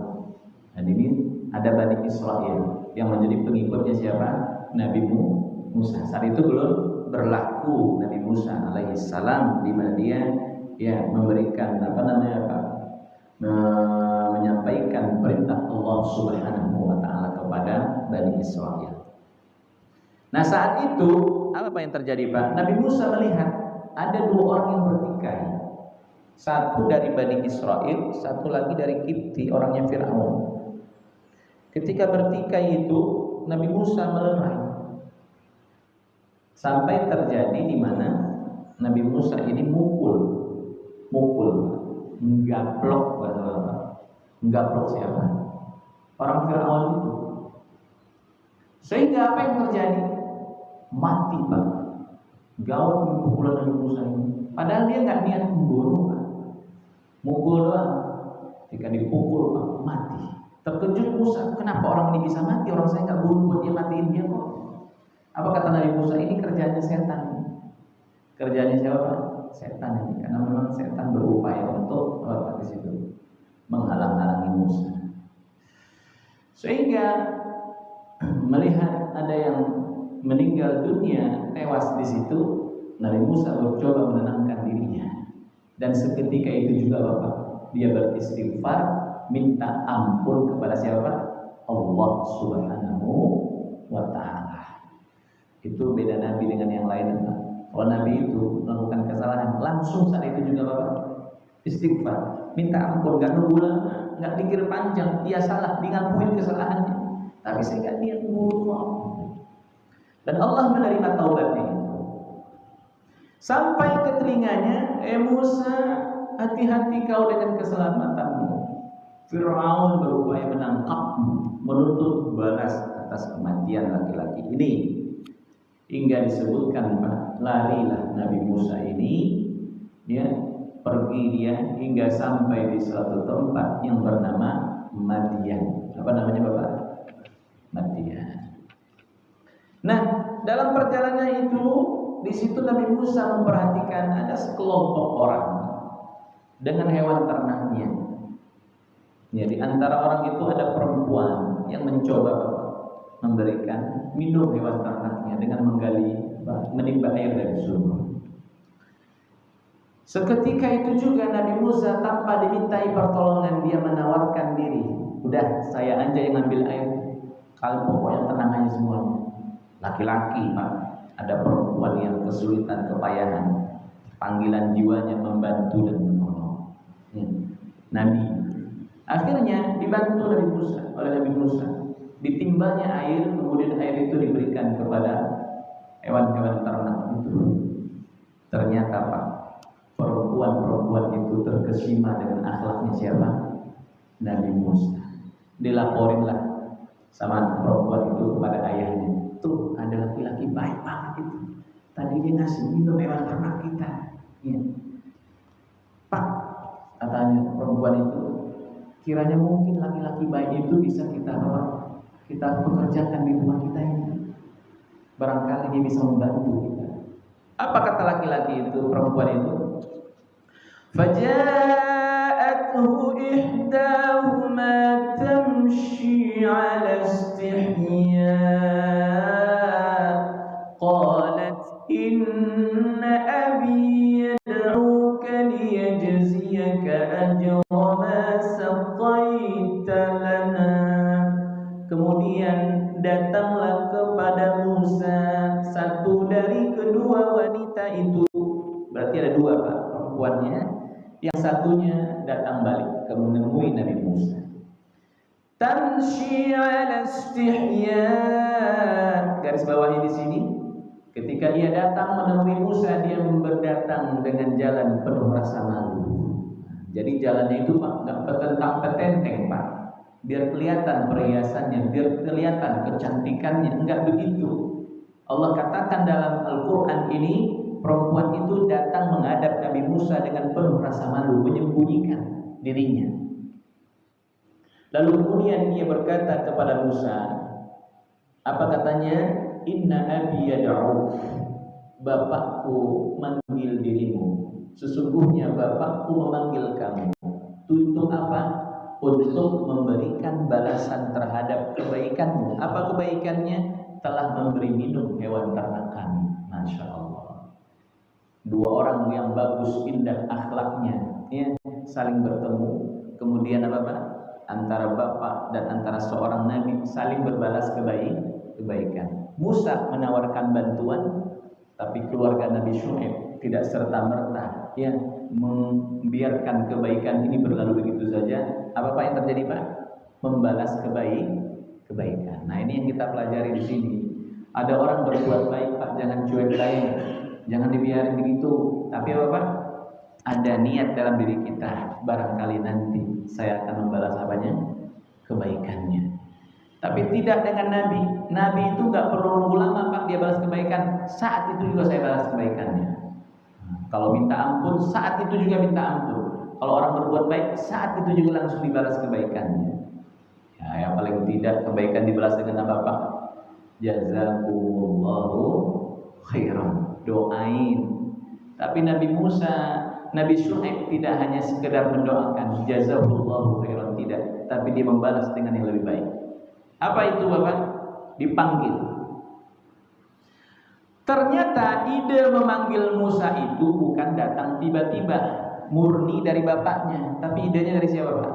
Dan ini ada Bani Israel yang menjadi pengikutnya siapa? Nabi Musa. Saat itu belum berlaku Nabi Musa alaihissalam, di mana dia ya memberikan menyampaikan perintah Allah Subhanahu wa taala kepada Bani Israel. Nah, saat itu apa yang terjadi, Pak? Nabi Musa melihat ada dua orang yang bertikai. Satu dari Bani Israel, satu lagi dari Kipti, orangnya Fir'aun. Ketika bertikai itu, Nabi Musa melerai. Sampai terjadi di mana Nabi Musa ini mukul, menggaplok, menggaplok siapa? Orang Fir'aun itu. Sehingga apa yang terjadi? Mati, Pak. Gawat pukulan Nabi Musa ini. Padahal dia nggak niat membunuh, Pak. Mukul doang. Ketika dipukul, Pak, mati. Terkejut Musa, kenapa orang ini bisa mati? Orang saya nggak bunuh buat dia, matiin dia kok. Apa kata Nabi Musa? Ini kerjanya setan. Kerjanya siapa? Setan ini. Karena memang setan berupaya untuk di situ menghalang-halangi Musa. Sehingga melihat ada yang meninggal dunia, tewas di situ, Nabi Musa mencoba menenangkan dirinya. Dan seketika itu juga Bapak, dia beristighfar, minta ampun kepada siapa? Allah Subhanahu wa ta'ala. Itu beda Nabi dengan yang lain, Pak. Kalau Nabi itu melakukan kesalahan, langsung saat itu juga Bapak istighfar, minta ampun, gak nunggu lama, gak pikir panjang, dia salah, dia ngakuin kesalahannya. Tapi saya gak niat membunuh. Dan Allah menerima taubatnya. Sampai ke telinganya, Musa, hati-hati kau dengan keselamatanmu. Fir'aun berupaya menangkapmu, menuntut balas atas kematian laki-laki ini. Hingga disebutkan, Pak, larilah Nabi Musa ini, ya, pergi dia hingga sampai di suatu tempat yang bernama Madian. Apa namanya, Bapak? Madian. Nah, dalam perjalanan itu, di situ Nabi Musa memperhatikan ada sekelompok orang dengan hewan ternaknya. Ya, di antara orang itu ada perempuan yang mencoba memberikan minum hewan ternaknya dengan menimba air dari sumur. Seketika itu juga Nabi Musa tanpa dimintai pertolongan dia menawarkan diri. Udah, saya aja yang ngambil air. Kalian pokoknya tenang aja semuanya. Laki-laki, Pak. Ada perempuan yang kesulitan, kepayahan, panggilan jiwanya membantu dan menolong. Nabi akhirnya dibantu oleh Nabi Musa. Ditimbanya air, kemudian air itu diberikan kepada hewan-hewan ternak itu. Ternyata, Pak, perempuan-perempuan itu terkesima dengan akhlaknya siapa? Nabi Musa. Dilaporinlah sama perempuan itu kepada ayahnya. Tuh ada laki-laki baik banget itu. Tadi dia ngasih minum hewan ternak kita. Ya. Pak, katanya perempuan itu, kiranya mungkin laki-laki baik itu bisa kita pekerjakan di rumah kita ini. Barangkali dia bisa membantu kita. Apa kata laki-laki itu, perempuan itu? Faja'athu ihdahuma tamshi 'ala istihya. Qalat inna abi yad'uka liyajziyaka ajra ma saqaita lana ada dua Pak perempuannya. Yang satunya datang balik ke menemui Nabi Musa. Tamshi ala istihya. Garis bawahnya di sini. Ketika dia datang menemui Musa, dia berdatang dengan jalan penuh rasa malu. Jadi jalannya itu Pak nggak petentang-petenteng Pak. Biar kelihatan perhiasannya, biar kelihatan kecantikannya, enggak begitu. Allah katakan dalam Al-Quran ini, perempuan itu datang menghadap Nabi Musa dengan penuh rasa malu, menyembunyikan dirinya. Lalu kemudian dia berkata kepada Musa, apa katanya? Inna abi yad'uk, bapakku manggil dirimu. Sesungguhnya bapakku memanggil kamu. Untuk apa? Untuk memberikan balasan terhadap kebaikanmu. Apa kebaikannya? Telah memberi minum hewan ternak kami. Masya Allah. Dua orang yang bagus, indah akhlaknya, ya, saling bertemu. Kemudian apa Pak? Antara bapak dan antara seorang nabi saling berbalas kebaikan. Musa menawarkan bantuan, tapi keluarga Nabi Syuaib tidak serta-merta ya membiarkan kebaikan ini berlalu begitu saja. Apa yang terjadi Pak? Membalas kebaikan. Nah ini yang kita pelajari di sini. Ada orang berbuat baik Pak, jangan cuek lain, jangan dibiarin begitu. Tapi apa Pak? Ada niat dalam diri kita. Barangkali nanti saya akan membalas apanya? Kebaikannya. Tapi tidak dengan Nabi. Nabi itu nggak perlu nunggu lama Pak dia balas kebaikan. Saat itu juga saya balas kebaikannya. Kalau minta ampun, saat itu juga minta ampun. Kalau orang berbuat baik, saat itu juga langsung dibalas kebaikannya. Ya, yang paling tidak kebaikan dibalas dengan apa Pak? Jazakumullahu khairan. Doain. Tapi Nabi Musa, Nabi Syuaib tidak hanya sekedar mendoakan jazakumullahu khairan, tidak, tapi dia membalas dengan yang lebih baik. Apa itu Bapak? Dipanggil. Ternyata ide memanggil Musa itu bukan datang tiba-tiba, murni dari bapaknya, tapi idenya dari siapa Pak?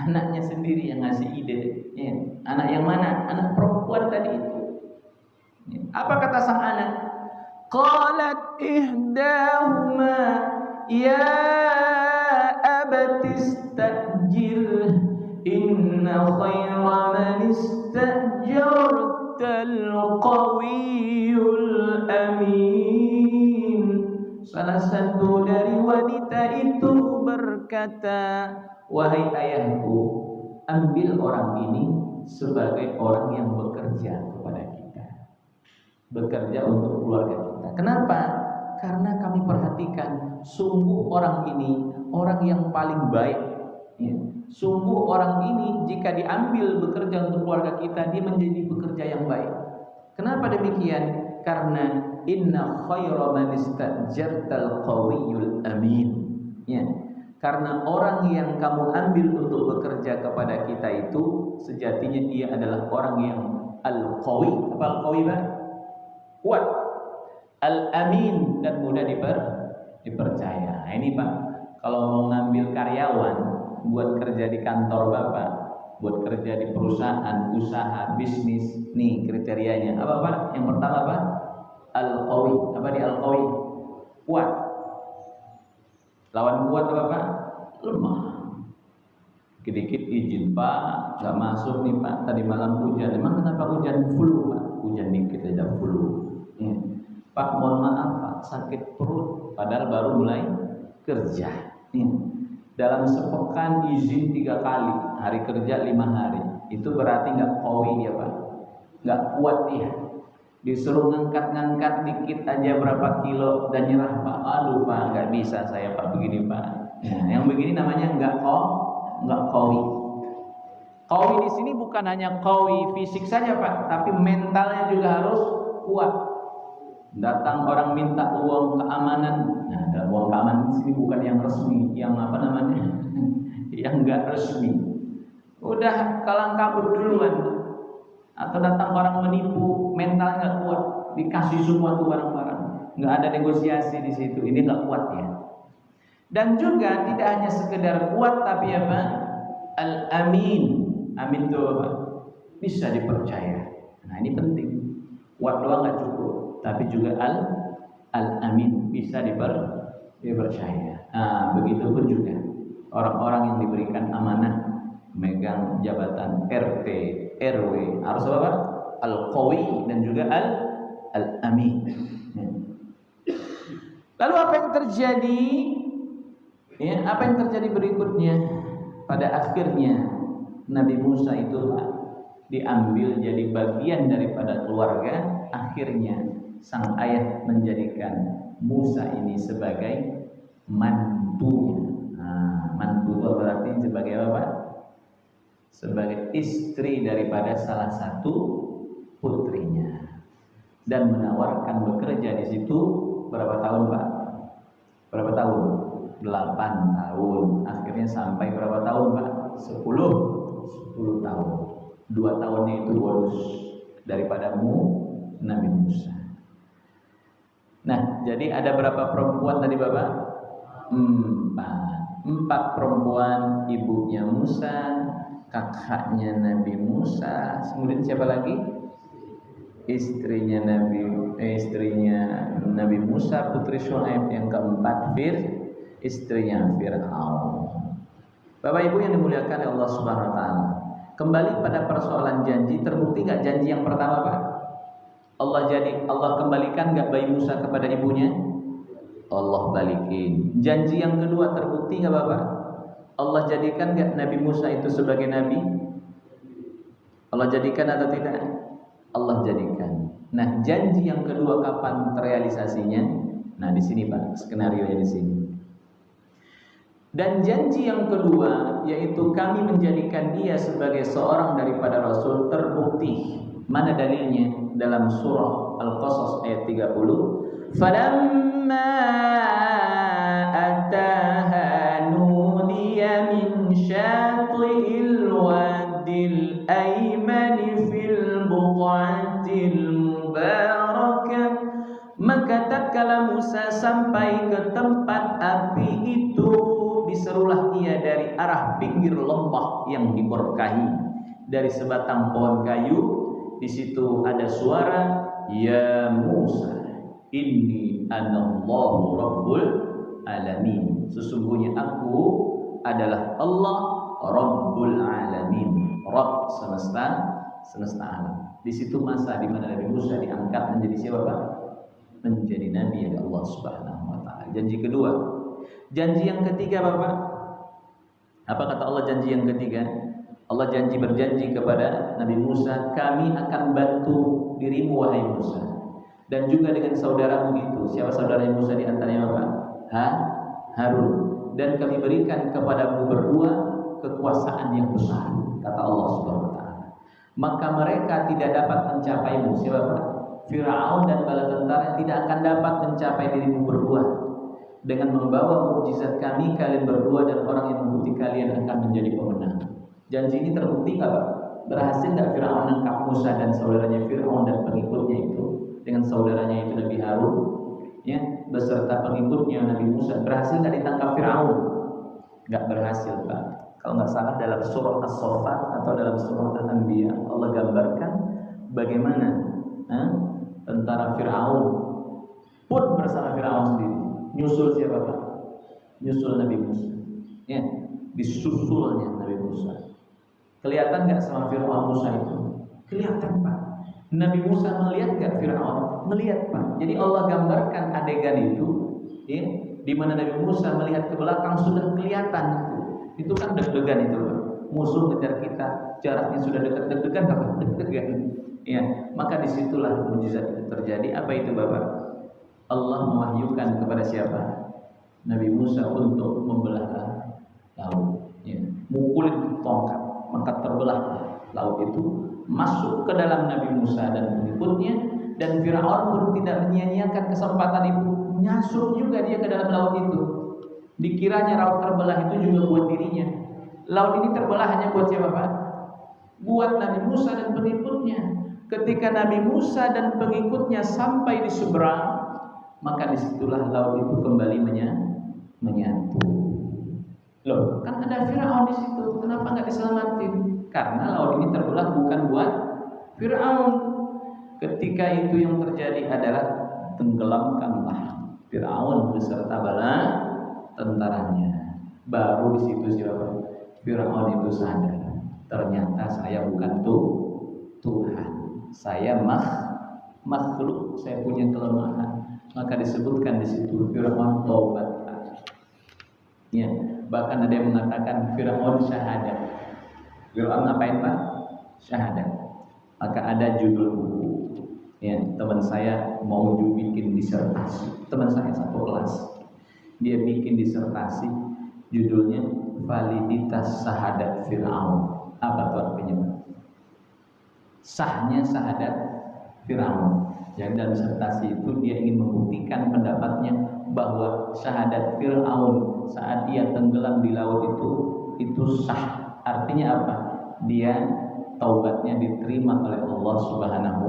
Anaknya sendiri yang ngasih ide. Ya. Anak yang mana? Anak perempuan tadi itu. Ya. Apa kata sang anak? Qalat ihdahuma ya abati istajir inna khayra man istajartal qawiyul amin. Salah satu dari wanita itu berkata, wahai ayahku, ambil orang ini sebagai orang yang bekerja kepada kita, bekerja untuk keluarga kita. Kenapa? Karena kami perhatikan sungguh orang ini orang yang paling baik ya. Sungguh orang ini jika diambil bekerja untuk keluarga kita, dia menjadi bekerja yang baik. Kenapa demikian? Karena inna khayra man istajartal qawiyul amin ya. Karena orang yang kamu ambil untuk bekerja kepada kita itu sejatinya dia adalah orang yang al-qawi. Apa al-qawi Pak? Kuat, al-amin, dan mudah dipercaya. Nah, ini Pak, kalau mau ngambil karyawan buat kerja di kantor Bapak, buat kerja di perusahaan, usaha, bisnis, nih kriterianya apa Pak? Yang pertama Pak, al-qawi. Apa dia al-qawi? Kuat. Lawan kuat apa Pak? Lemah. Dikit-dikit izin Pak, nggak masuk nih Pak. Tadi malam hujan. Emang kenapa hujan? Flu Pak. Hujan dikit aja flu. Ya. Pak mohon maaf Pak, sakit perut. Padahal baru mulai kerja. Ya. Dalam sepekan izin 3 kali, hari kerja 5 hari. Itu berarti nggak qawi ya Pak. Nggak kuat dia. Disuruh ngangkat-ngangkat dikit aja berapa kilo dan nyerah Pak. Aduh Pak, nggak bisa saya Pak begini Pak. Nah, yang begini namanya nggak qawi. Qawi di sini bukan hanya qawi fisik saja Pak, tapi mentalnya juga harus kuat. Datang orang minta uang keamanan. Nah, uang keamanan di sini bukan yang resmi, yang apa namanya? Yang nggak resmi. Udah kalang kabur duluan. Atau datang orang menipu, mental nggak kuat, dikasih semua tuh barang-barang, nggak ada negosiasi di situ, ini nggak kuat ya. Dan juga tidak hanya sekedar kuat, tapi apa? Al-amin, amin itu apa? Bisa dipercaya. Nah ini penting. Kuat doang nggak cukup, tapi juga al-amin, bisa dipercaya. Nah, begitupun juga orang-orang yang diberikan amanah memegang jabatan RT, RW, harus apa? Al-qawi dan juga al-amin. Lalu apa yang terjadi? Ya, apa yang terjadi berikutnya? Pada akhirnya Nabi Musa itu diambil jadi bagian daripada keluarga. Akhirnya sang ayah menjadikan Musa ini sebagai mantunya. Nah, mantu itu berarti sebagai apa? Sebagai istri daripada salah satu putrinya, dan menawarkan bekerja di situ berapa tahun, Pak? Berapa tahun? 8 tahun. Akhirnya sampai berapa tahun, Pak? 10 tahun. 2 tahunnya itu bonus daripadamu Nabi Musa. Nah, jadi ada berapa perempuan tadi, Bapak? 4 perempuan, ibunya Musa, kakaknya Nabi Musa, kemudian siapa lagi? Istrinya Nabi Musa, putri Syuaib. Yang keempat istrinya Fir'aun. Bapak Ibu yang dimuliakan oleh Allah Subhanahu wa taala. Kembali pada persoalan janji, terbukti enggak janji yang pertama, Pak? Allah kembalikan enggak bayi Musa kepada ibunya? Allah balikin. Janji yang kedua terbukti enggak, Bapak? Allah jadikan enggak Nabi Musa itu sebagai nabi? Allah jadikan atau tidak? Allah jadikan. Nah, janji yang kedua kapan terrealisasinya? Nah, di sini, Pak, skenarionya di sini. Dan janji yang kedua, yaitu kami menjadikan dia sebagai seorang daripada Rasul, terbukti. Mana dalilnya? Dalam surah Al-Qasas ayat 30. Falamma ataha nudiya min syati'il wadil aymani fil buqatil mubarakah. Maka tatkala Musa sampai ke tempat api itu, diserulah ia dari arah pinggir lembah yang diberkahi. Dari sebatang pohon kayu, di situ ada suara, ya Musa, inni anallahu rabbul alamin. Sesungguhnya aku adalah Allah Rabbul alamin, Rabb semesta alam. Di situ masa di mana Nabi Musa diangkat menjadi siapa, Pak? Menjadi nabi oleh Allah Subhanahu wa taala. Janji kedua. Janji yang ketiga, Bapak. Apa kata Allah janji yang ketiga? Allah berjanji kepada Nabi Musa, kami akan bantu dirimu wahai Musa, dan juga dengan saudaramu itu. Siapa saudara Musa di antaranya, Bapak? Harun. Dan kami berikan kepadamu berdua kekuasaan yang besar, kata Allah Subhanahu wa taala. Maka mereka tidak dapat mencapaimu. Siapa, Pak? Fir'aun dan bala tentara tidak akan dapat mencapai dirimu berdua. Dengan membawa mukjizat kami, kalian berdua dan orang yang mengikuti kalian akan menjadi pemenang. Janji ini terbukti nggak, Pak? Berhasil nggak Fir'aun menangkap Musa dan saudaranya Fir'aun dan pengikutnya itu, dengan saudaranya itu Nabi Harun, ya, beserta pengikutnya Nabi Musa? Berhasil nggak ditangkap Fir'aun? Nggak berhasil, Pak. Kalau nggak salah dalam surah As-Saffat atau dalam surah Al-Anbiya, Allah gambarkan bagaimana tentara Fir'aun pun bersama Fir'aun sendiri nyusul siapa, Pak? Nyusul Nabi Musa, ya, disusulnya Nabi Musa. Kelihatan nggak sama Fir'aun Musa itu? Kelihatan, Pak. Nabi Musa melihat nggak Fir'aun? Melihat, Pak. Jadi Allah gambarkan adegan itu, ya, di mana Nabi Musa melihat ke belakang sudah kelihatan. Itu kan deg-degan itu, Pak. Musuh kejar kita, jaraknya sudah dekat, deg-degan, Pak. Deg-degan. Ya, maka disitulah mukjizat itu terjadi. Apa itu, Bapak? Allah mewahyukan kepada siapa? Nabi Musa untuk membelah laut, ya. Mukulin tongkat, maka terbelah laut itu, masuk ke dalam Nabi Musa dan pengikutnya. Dan Fir'aun pun tidak menyia-nyiakan kesempatan itu, nyasuk juga dia ke dalam laut itu. Dikiranya laut terbelah itu juga buat dirinya. Laut ini terbelah hanya buat siapa, Pak? Buat Nabi Musa dan pengikutnya. Ketika Nabi Musa dan pengikutnya sampai di seberang, maka disitulah laut itu kembali menyatu. Loh, kan ada Fir'aun di situ, kenapa nggak diselamatin? Karena laut ini terbelah bukan buat Fir'aun. Ketika itu yang terjadi adalah tenggelamkanlah Fir'aun beserta bala tentaranya. Baru di situ siapa? Fir'aun itu sadar, ternyata saya bukan Tuhan, saya makhluk, saya punya kelemahan. Maka disebutkan di situ Fir'aun taubat. Ya, bahkan ada yang mengatakan Fir'aun syahadat. Fir'aun ngapain Pak? Syahadat. Maka ada judul buku. Ya, teman saya mau bikin disertasi. Teman saya satu kelas. Dia bikin disertasi, judulnya Validitas Syahadat Fir'aun. Apa itu artinya? Sahnya syahadat Fir'aun. Jadi dalam disertasi itu dia ingin membuktikan pendapatnya bahwa syahadat Fir'aun saat dia tenggelam di laut itu sah. Artinya apa? Dia taubatnya diterima oleh Allah Subhanahu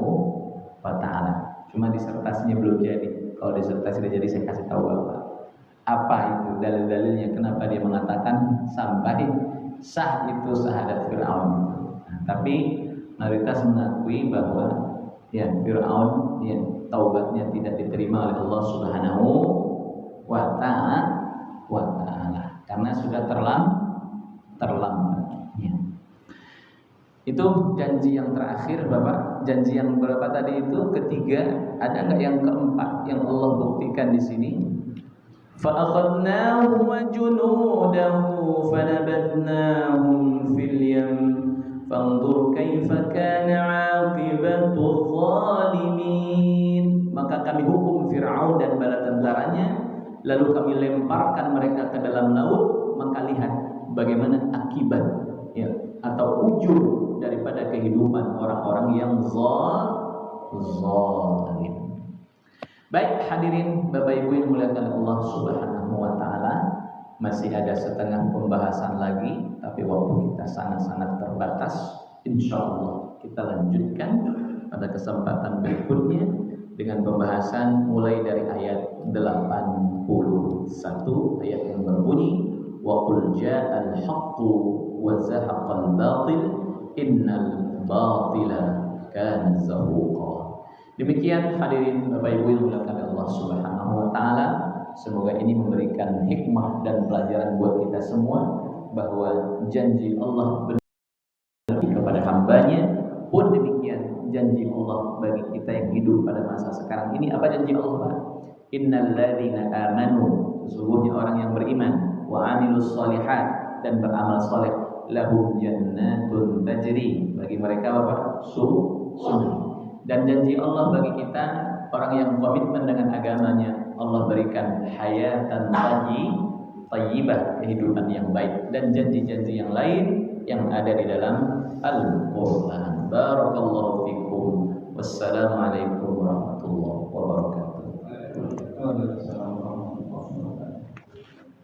wa ta'ala. Cuma disertasinya belum jadi. Kalau disertasi sudah jadi saya kasih tahu apa itu dalil-dalilnya, kenapa dia mengatakan sampai sah itu syahadat Fir'aun. Nah, tapi mayoritas mengakui bahwa ya Fir'aun ya taubatnya tidak diterima oleh Allah Subhanahu wa ta'ala karena sudah terlambat. Ya. Itu janji yang terakhir Bapak. Janji yang berapa tadi itu? Ketiga. Ada nggak yang keempat yang Allah buktikan di sini? فَأَخَذْنَاهُ وَجُنُودَهُ فَنَبَذْنَاهُمْ فِي الْيَمِّ فَانظُرْ كَيْفَ كَانَ عَاقِبَةُ الظَّالِمِينَ. Maka kami hukum Fir'aun dan bala tentaranya, lalu kami lemparkan mereka ke dalam laut. Maka lihat bagaimana akibat ya, atau ujung daripada kehidupan orang-orang yang zalim. Baik hadirin Bapak Ibu yang dimuliakan Allah Subhanahu wa taala, masih ada setengah pembahasan lagi, tapi waktu kita sangat-sangat terbatas. Insyaallah kita lanjutkan pada kesempatan berikutnya dengan pembahasan mulai dari ayat 81, ayat yang berbunyi wa qul ja'al haqqu wa zahaqal batil innal batila kana zahuqa. Demikian hadirin Bapak Ibu yang dimuliakan Allah Subhanahu wa taala, semoga ini memberikan hikmah dan pelajaran buat kita semua bahwa janji Allah benar kepada hambanya, pun demikian janji Allah bagi kita yang hidup pada masa sekarang ini. Apa janji Allah? Innal ladzina amanu, sesungguhnya orang yang beriman, wa amilus sholihat, dan beramal saleh, lahum jannatun tajri, bagi mereka apa? Surga. Dan janji Allah bagi kita orang yang komitmen dengan agamanya, Allah berikan hayatan thayyibah, kehidupan yang baik, dan janji-janji yang lain yang ada di dalam Al-Qur'an. Barakallahu fikum. Wassalamualaikum warahmatullahi wabarakatuh.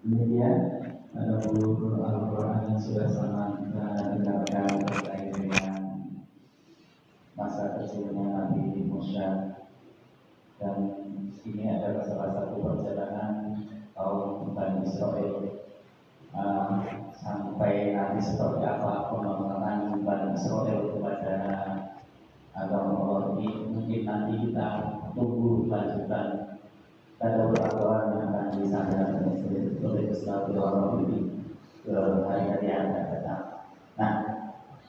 Demikian ada buku Al-Quran yang sudah sama kita dengarkan terkait dengan masa kecilnya Nabi Musa, dan ini adalah salah satu perjalanan kaum Bani Israel sampai nanti seperti apa pengembangan Bani Israel kepada agama Allah ini. Mungkin nanti kita tunggu lanjutan pada peraturan yang akan disampaikan oleh Ustaz Abdul ini hari-hari yang akan datang. Nah,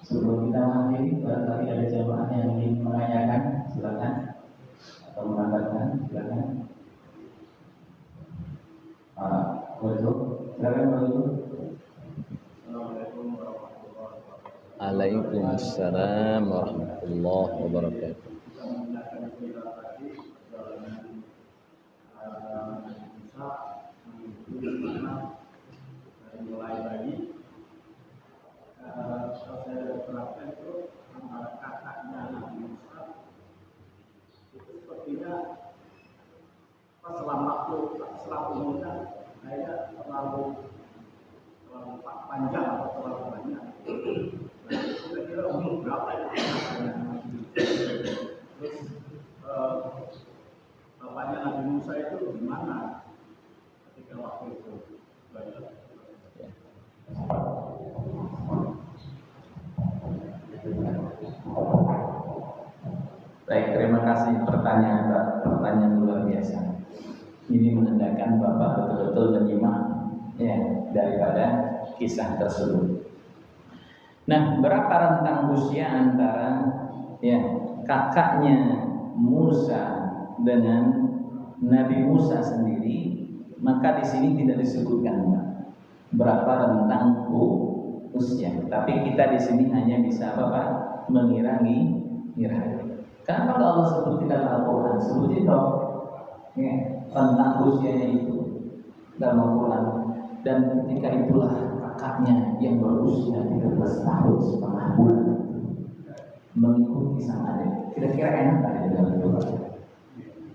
sebelum kita mengakhiri, barangkali ada jamaah yang ingin menanyakan, silakan, atau menambahkan, silakan. Silakan Pak Guru. Waalaikumsalam warahmatullahi wabarakatuh. Mulai lagi saya terapkan itu antara kakaknya Nabi Musa itu sepertinya setelah umurnya saya terlalu panjang atau terlalu banyak. Kira-kira umur berapa ya? Terus bapaknya Nabi Musa itu di mana ketika waktu itu? Baik, terima kasih pertanyaan yang luar biasa. Ini menandakan Bapak betul-betul menyimak ya daripada kisah tersebut. Nah, berapa rentang usia antara ya kakaknya Musa dengan Nabi Musa sendiri, maka di sini tidak disebutkan berapa rentang usia. Tapi kita di sini hanya bisa mengira-ngira. Kenapa Allah sebut dalam Al-Quran? Sebutin dong ya, rentang usianya itu dalam Al-Quran. Dan ketika itulah kakaknya yang berusia 13 tahun setengah bulan mengikuti sang adik. Kira-kira enak tak ya dalam doa?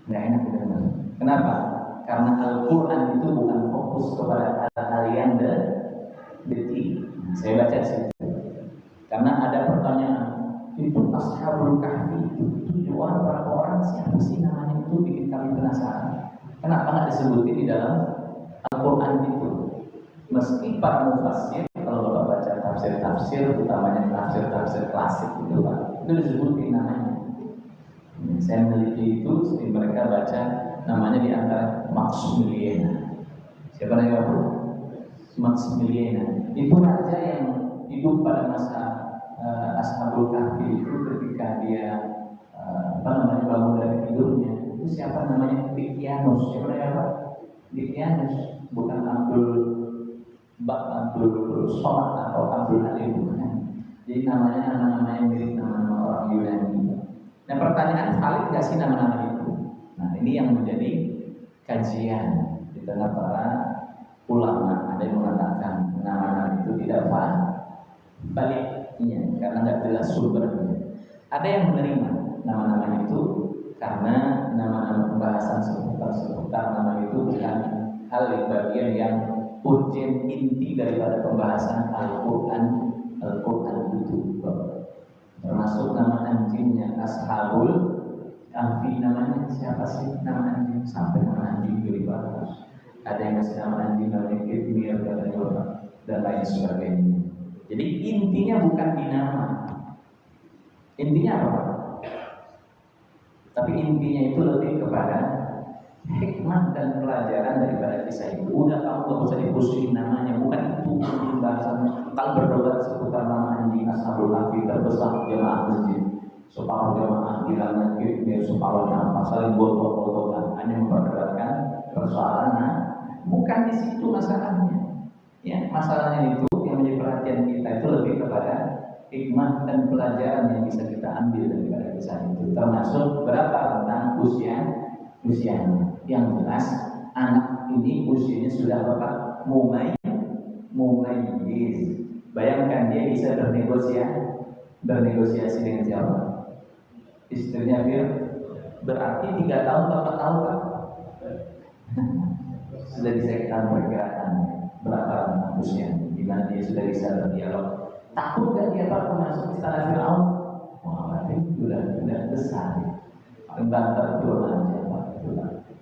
Nggak enak dengar. Kenapa? Karena Al-Quran itu bukan fokus kepada hal-hal yang detik. Saya baca di situ. Karena ada pertanyaan, itu Ashabul Kahfi itu 7 orang, berapa orang, siapa sih namanya itu, bikin kami penasaran. Kenapa nggak disebutin di dalam Al-Quran itu? Meski para mufassir, kalau Bapak baca tafsir-tafsir, utamanya tafsir-tafsir klasik itu Pak, itu disebutin namanya. Saya meneliti itu, mereka baca namanya di antara Maximiliana. Siapa namanya? Maximiliana. Itu raja yang hidup pada masa Ashabul Kahfi itu ketika dia bangun dari tidurnya. Itu siapa namanya? Dikianus. Siapa namanya? Dikianus, bukan Abdul Somad atau Abdul Halim. Jadi namanya nama-nama yang mirip nama-nama orang Yunani. Nah, pertanyaan valid nggak sih nama-nama itu? Nah, ini yang menjadi kajian di tengah para ulama. Ada yang mengatakan nama-nama itu tidak validnya karena nggak jelas sumbernya. Ada yang menerima nama-nama itu karena nama-nama pembahasan seputar nama itu bukan hal yang bagian yang urgen inti daripada pembahasan Al-Quran itu. Termasuk nama anjingnya Ashabul Kahfi, namanya siapa sih nama anjing? Sampai nama anjing dibahas. Ada yang kasih nama anjing namanya Kitmir dan lain sebagainya. Jadi intinya bukan di nama. Intinya apa? Tapi intinya itu lebih kepada hikmah dan pelajaran daripada kisah itu. Udah kamu gak usah dipusingin namanya, bukan itu pembahasannya. Kalau berdoa seputar nama anjing Ashabul Kahfi terbesar jemaah masjid, separuh jemaah bilangnya Kitmir, separuhnya apa, saling botol-botolan, hanya memperdebatkan persoalan. Bukan di situ masalahnya. Ya, masalahnya itu yang menjadi perhatian kita itu lebih kepada hikmah dan pelajaran yang bisa kita ambil daripada kisah itu. Termasuk berapa tentang usianya. Yang jelas anak ini usianya sudah mumayyiz. Bayangkan dia bisa bernegosiasi dengan siapa? Istrinya berarti 3 tahun atau 4 tahun Pak? Sudah bisa kita perkirakan berapa usianya, di mana dia sudah bisa berdialog. Takut gak dia Pak masuk istana Fir'aun? Wah, berarti sudah besar. Paling banter itu aja Pak.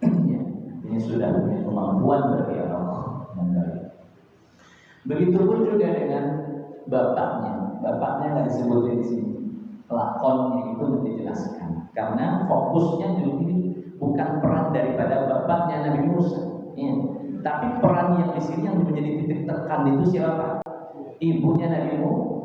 Ya, ini sudah punya kemampuan berdialog dengan baik. Begitupun juga dengan bapaknya. Bapaknya nggak disebutin di sini. Lakonnya itu dijelaskan. Karena fokusnya juga bukan peran daripada bapaknya Nabi Musa. Ya. Tapi peran yang di sini yang menjadi titik tekan itu siapa? Ibunya Nabi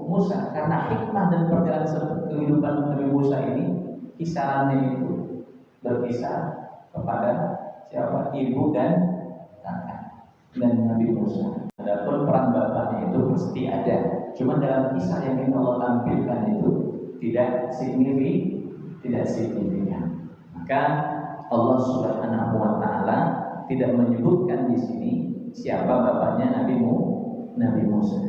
Musa. Karena hikmah dan perjalanan kehidupan Nabi Musa ini kisarannya itu berkisar kepada siapa? Ibu dan kakak dan Nabi Musa. Adapun peran bapaknya itu pasti ada. Cuma dalam kisah yang ingin Allah tampilkan itu tidak signifikan. Maka Allah Subhanahu wa taala tidak menyebutkan di sini siapa bapaknya Nabi Musa.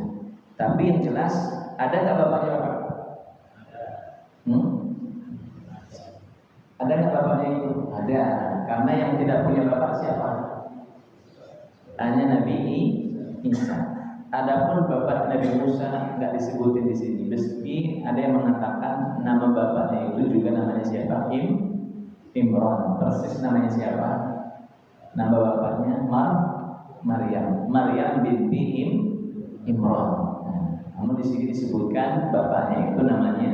Tapi yang jelas ada nggak bapaknya Bapak? Ada nggak bapaknya itu? Ada. Karena yang tidak punya bapak siapa? Hanya Nabi Isa. Adapun bapak Nabi Musa nggak disebutin di sini. Meski ada yang mengatakan nama bapaknya itu juga namanya siapa? Imran. Persis namanya siapa? Nama bapaknya Maryam binti Imran. Namun di sini disebutkan bapaknya itu namanya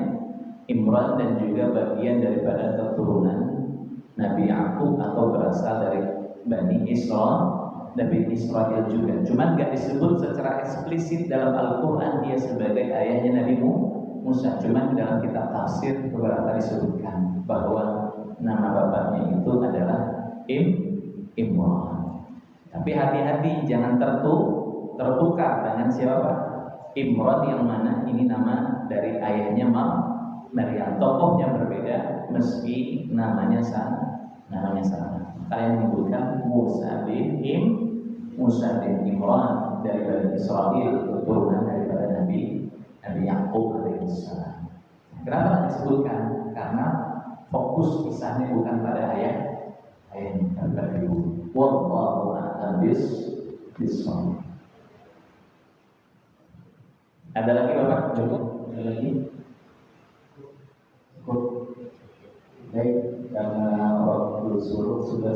Imran dan juga bagian daripada keturunan Nabi Yakub atau berasal dari Bani Israel juga. Cuman nggak disebut secara eksplisit dalam Al-Quran dia sebagai ayahnya Nabi Musa. Cuman dalam kitab tafsir beberapa disebutkan bahwa nama bapaknya itu adalah Imran. Tapi hati-hati jangan tertukar dengan siapa? Imran yang mana ini nama dari ayahnya Maryam. Tokohnya berbeda meski namanya sama. Kalian menyebutkan Musa bin Imran dari Bani Israel, keturunan daripada Nabi Yakub alaihissalam. Kenapa disebutkan? Karena fokus kisahnya bukan pada ayahnya, tapi ibu. Wallahu a'lam bishawab. Ada lagi Bapak? Cukup? Ada lagi? Cukup. Baik, karena waktu suruh sudah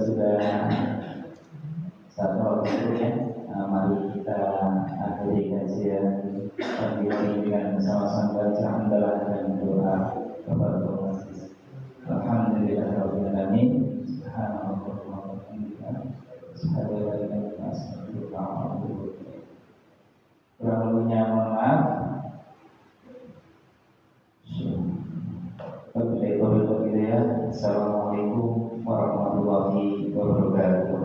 satu waktu ya. Mari kita akhiri kajian pagi ini dengan sama-sama baca hamdalah dan doa kepada Allah. Alhamdulillahirabbil alamin. Subhanallah wa bihamdihi. Kurang lebihnya mohon maaf. Assalamualaikum warahmatullahi wabarakatuh.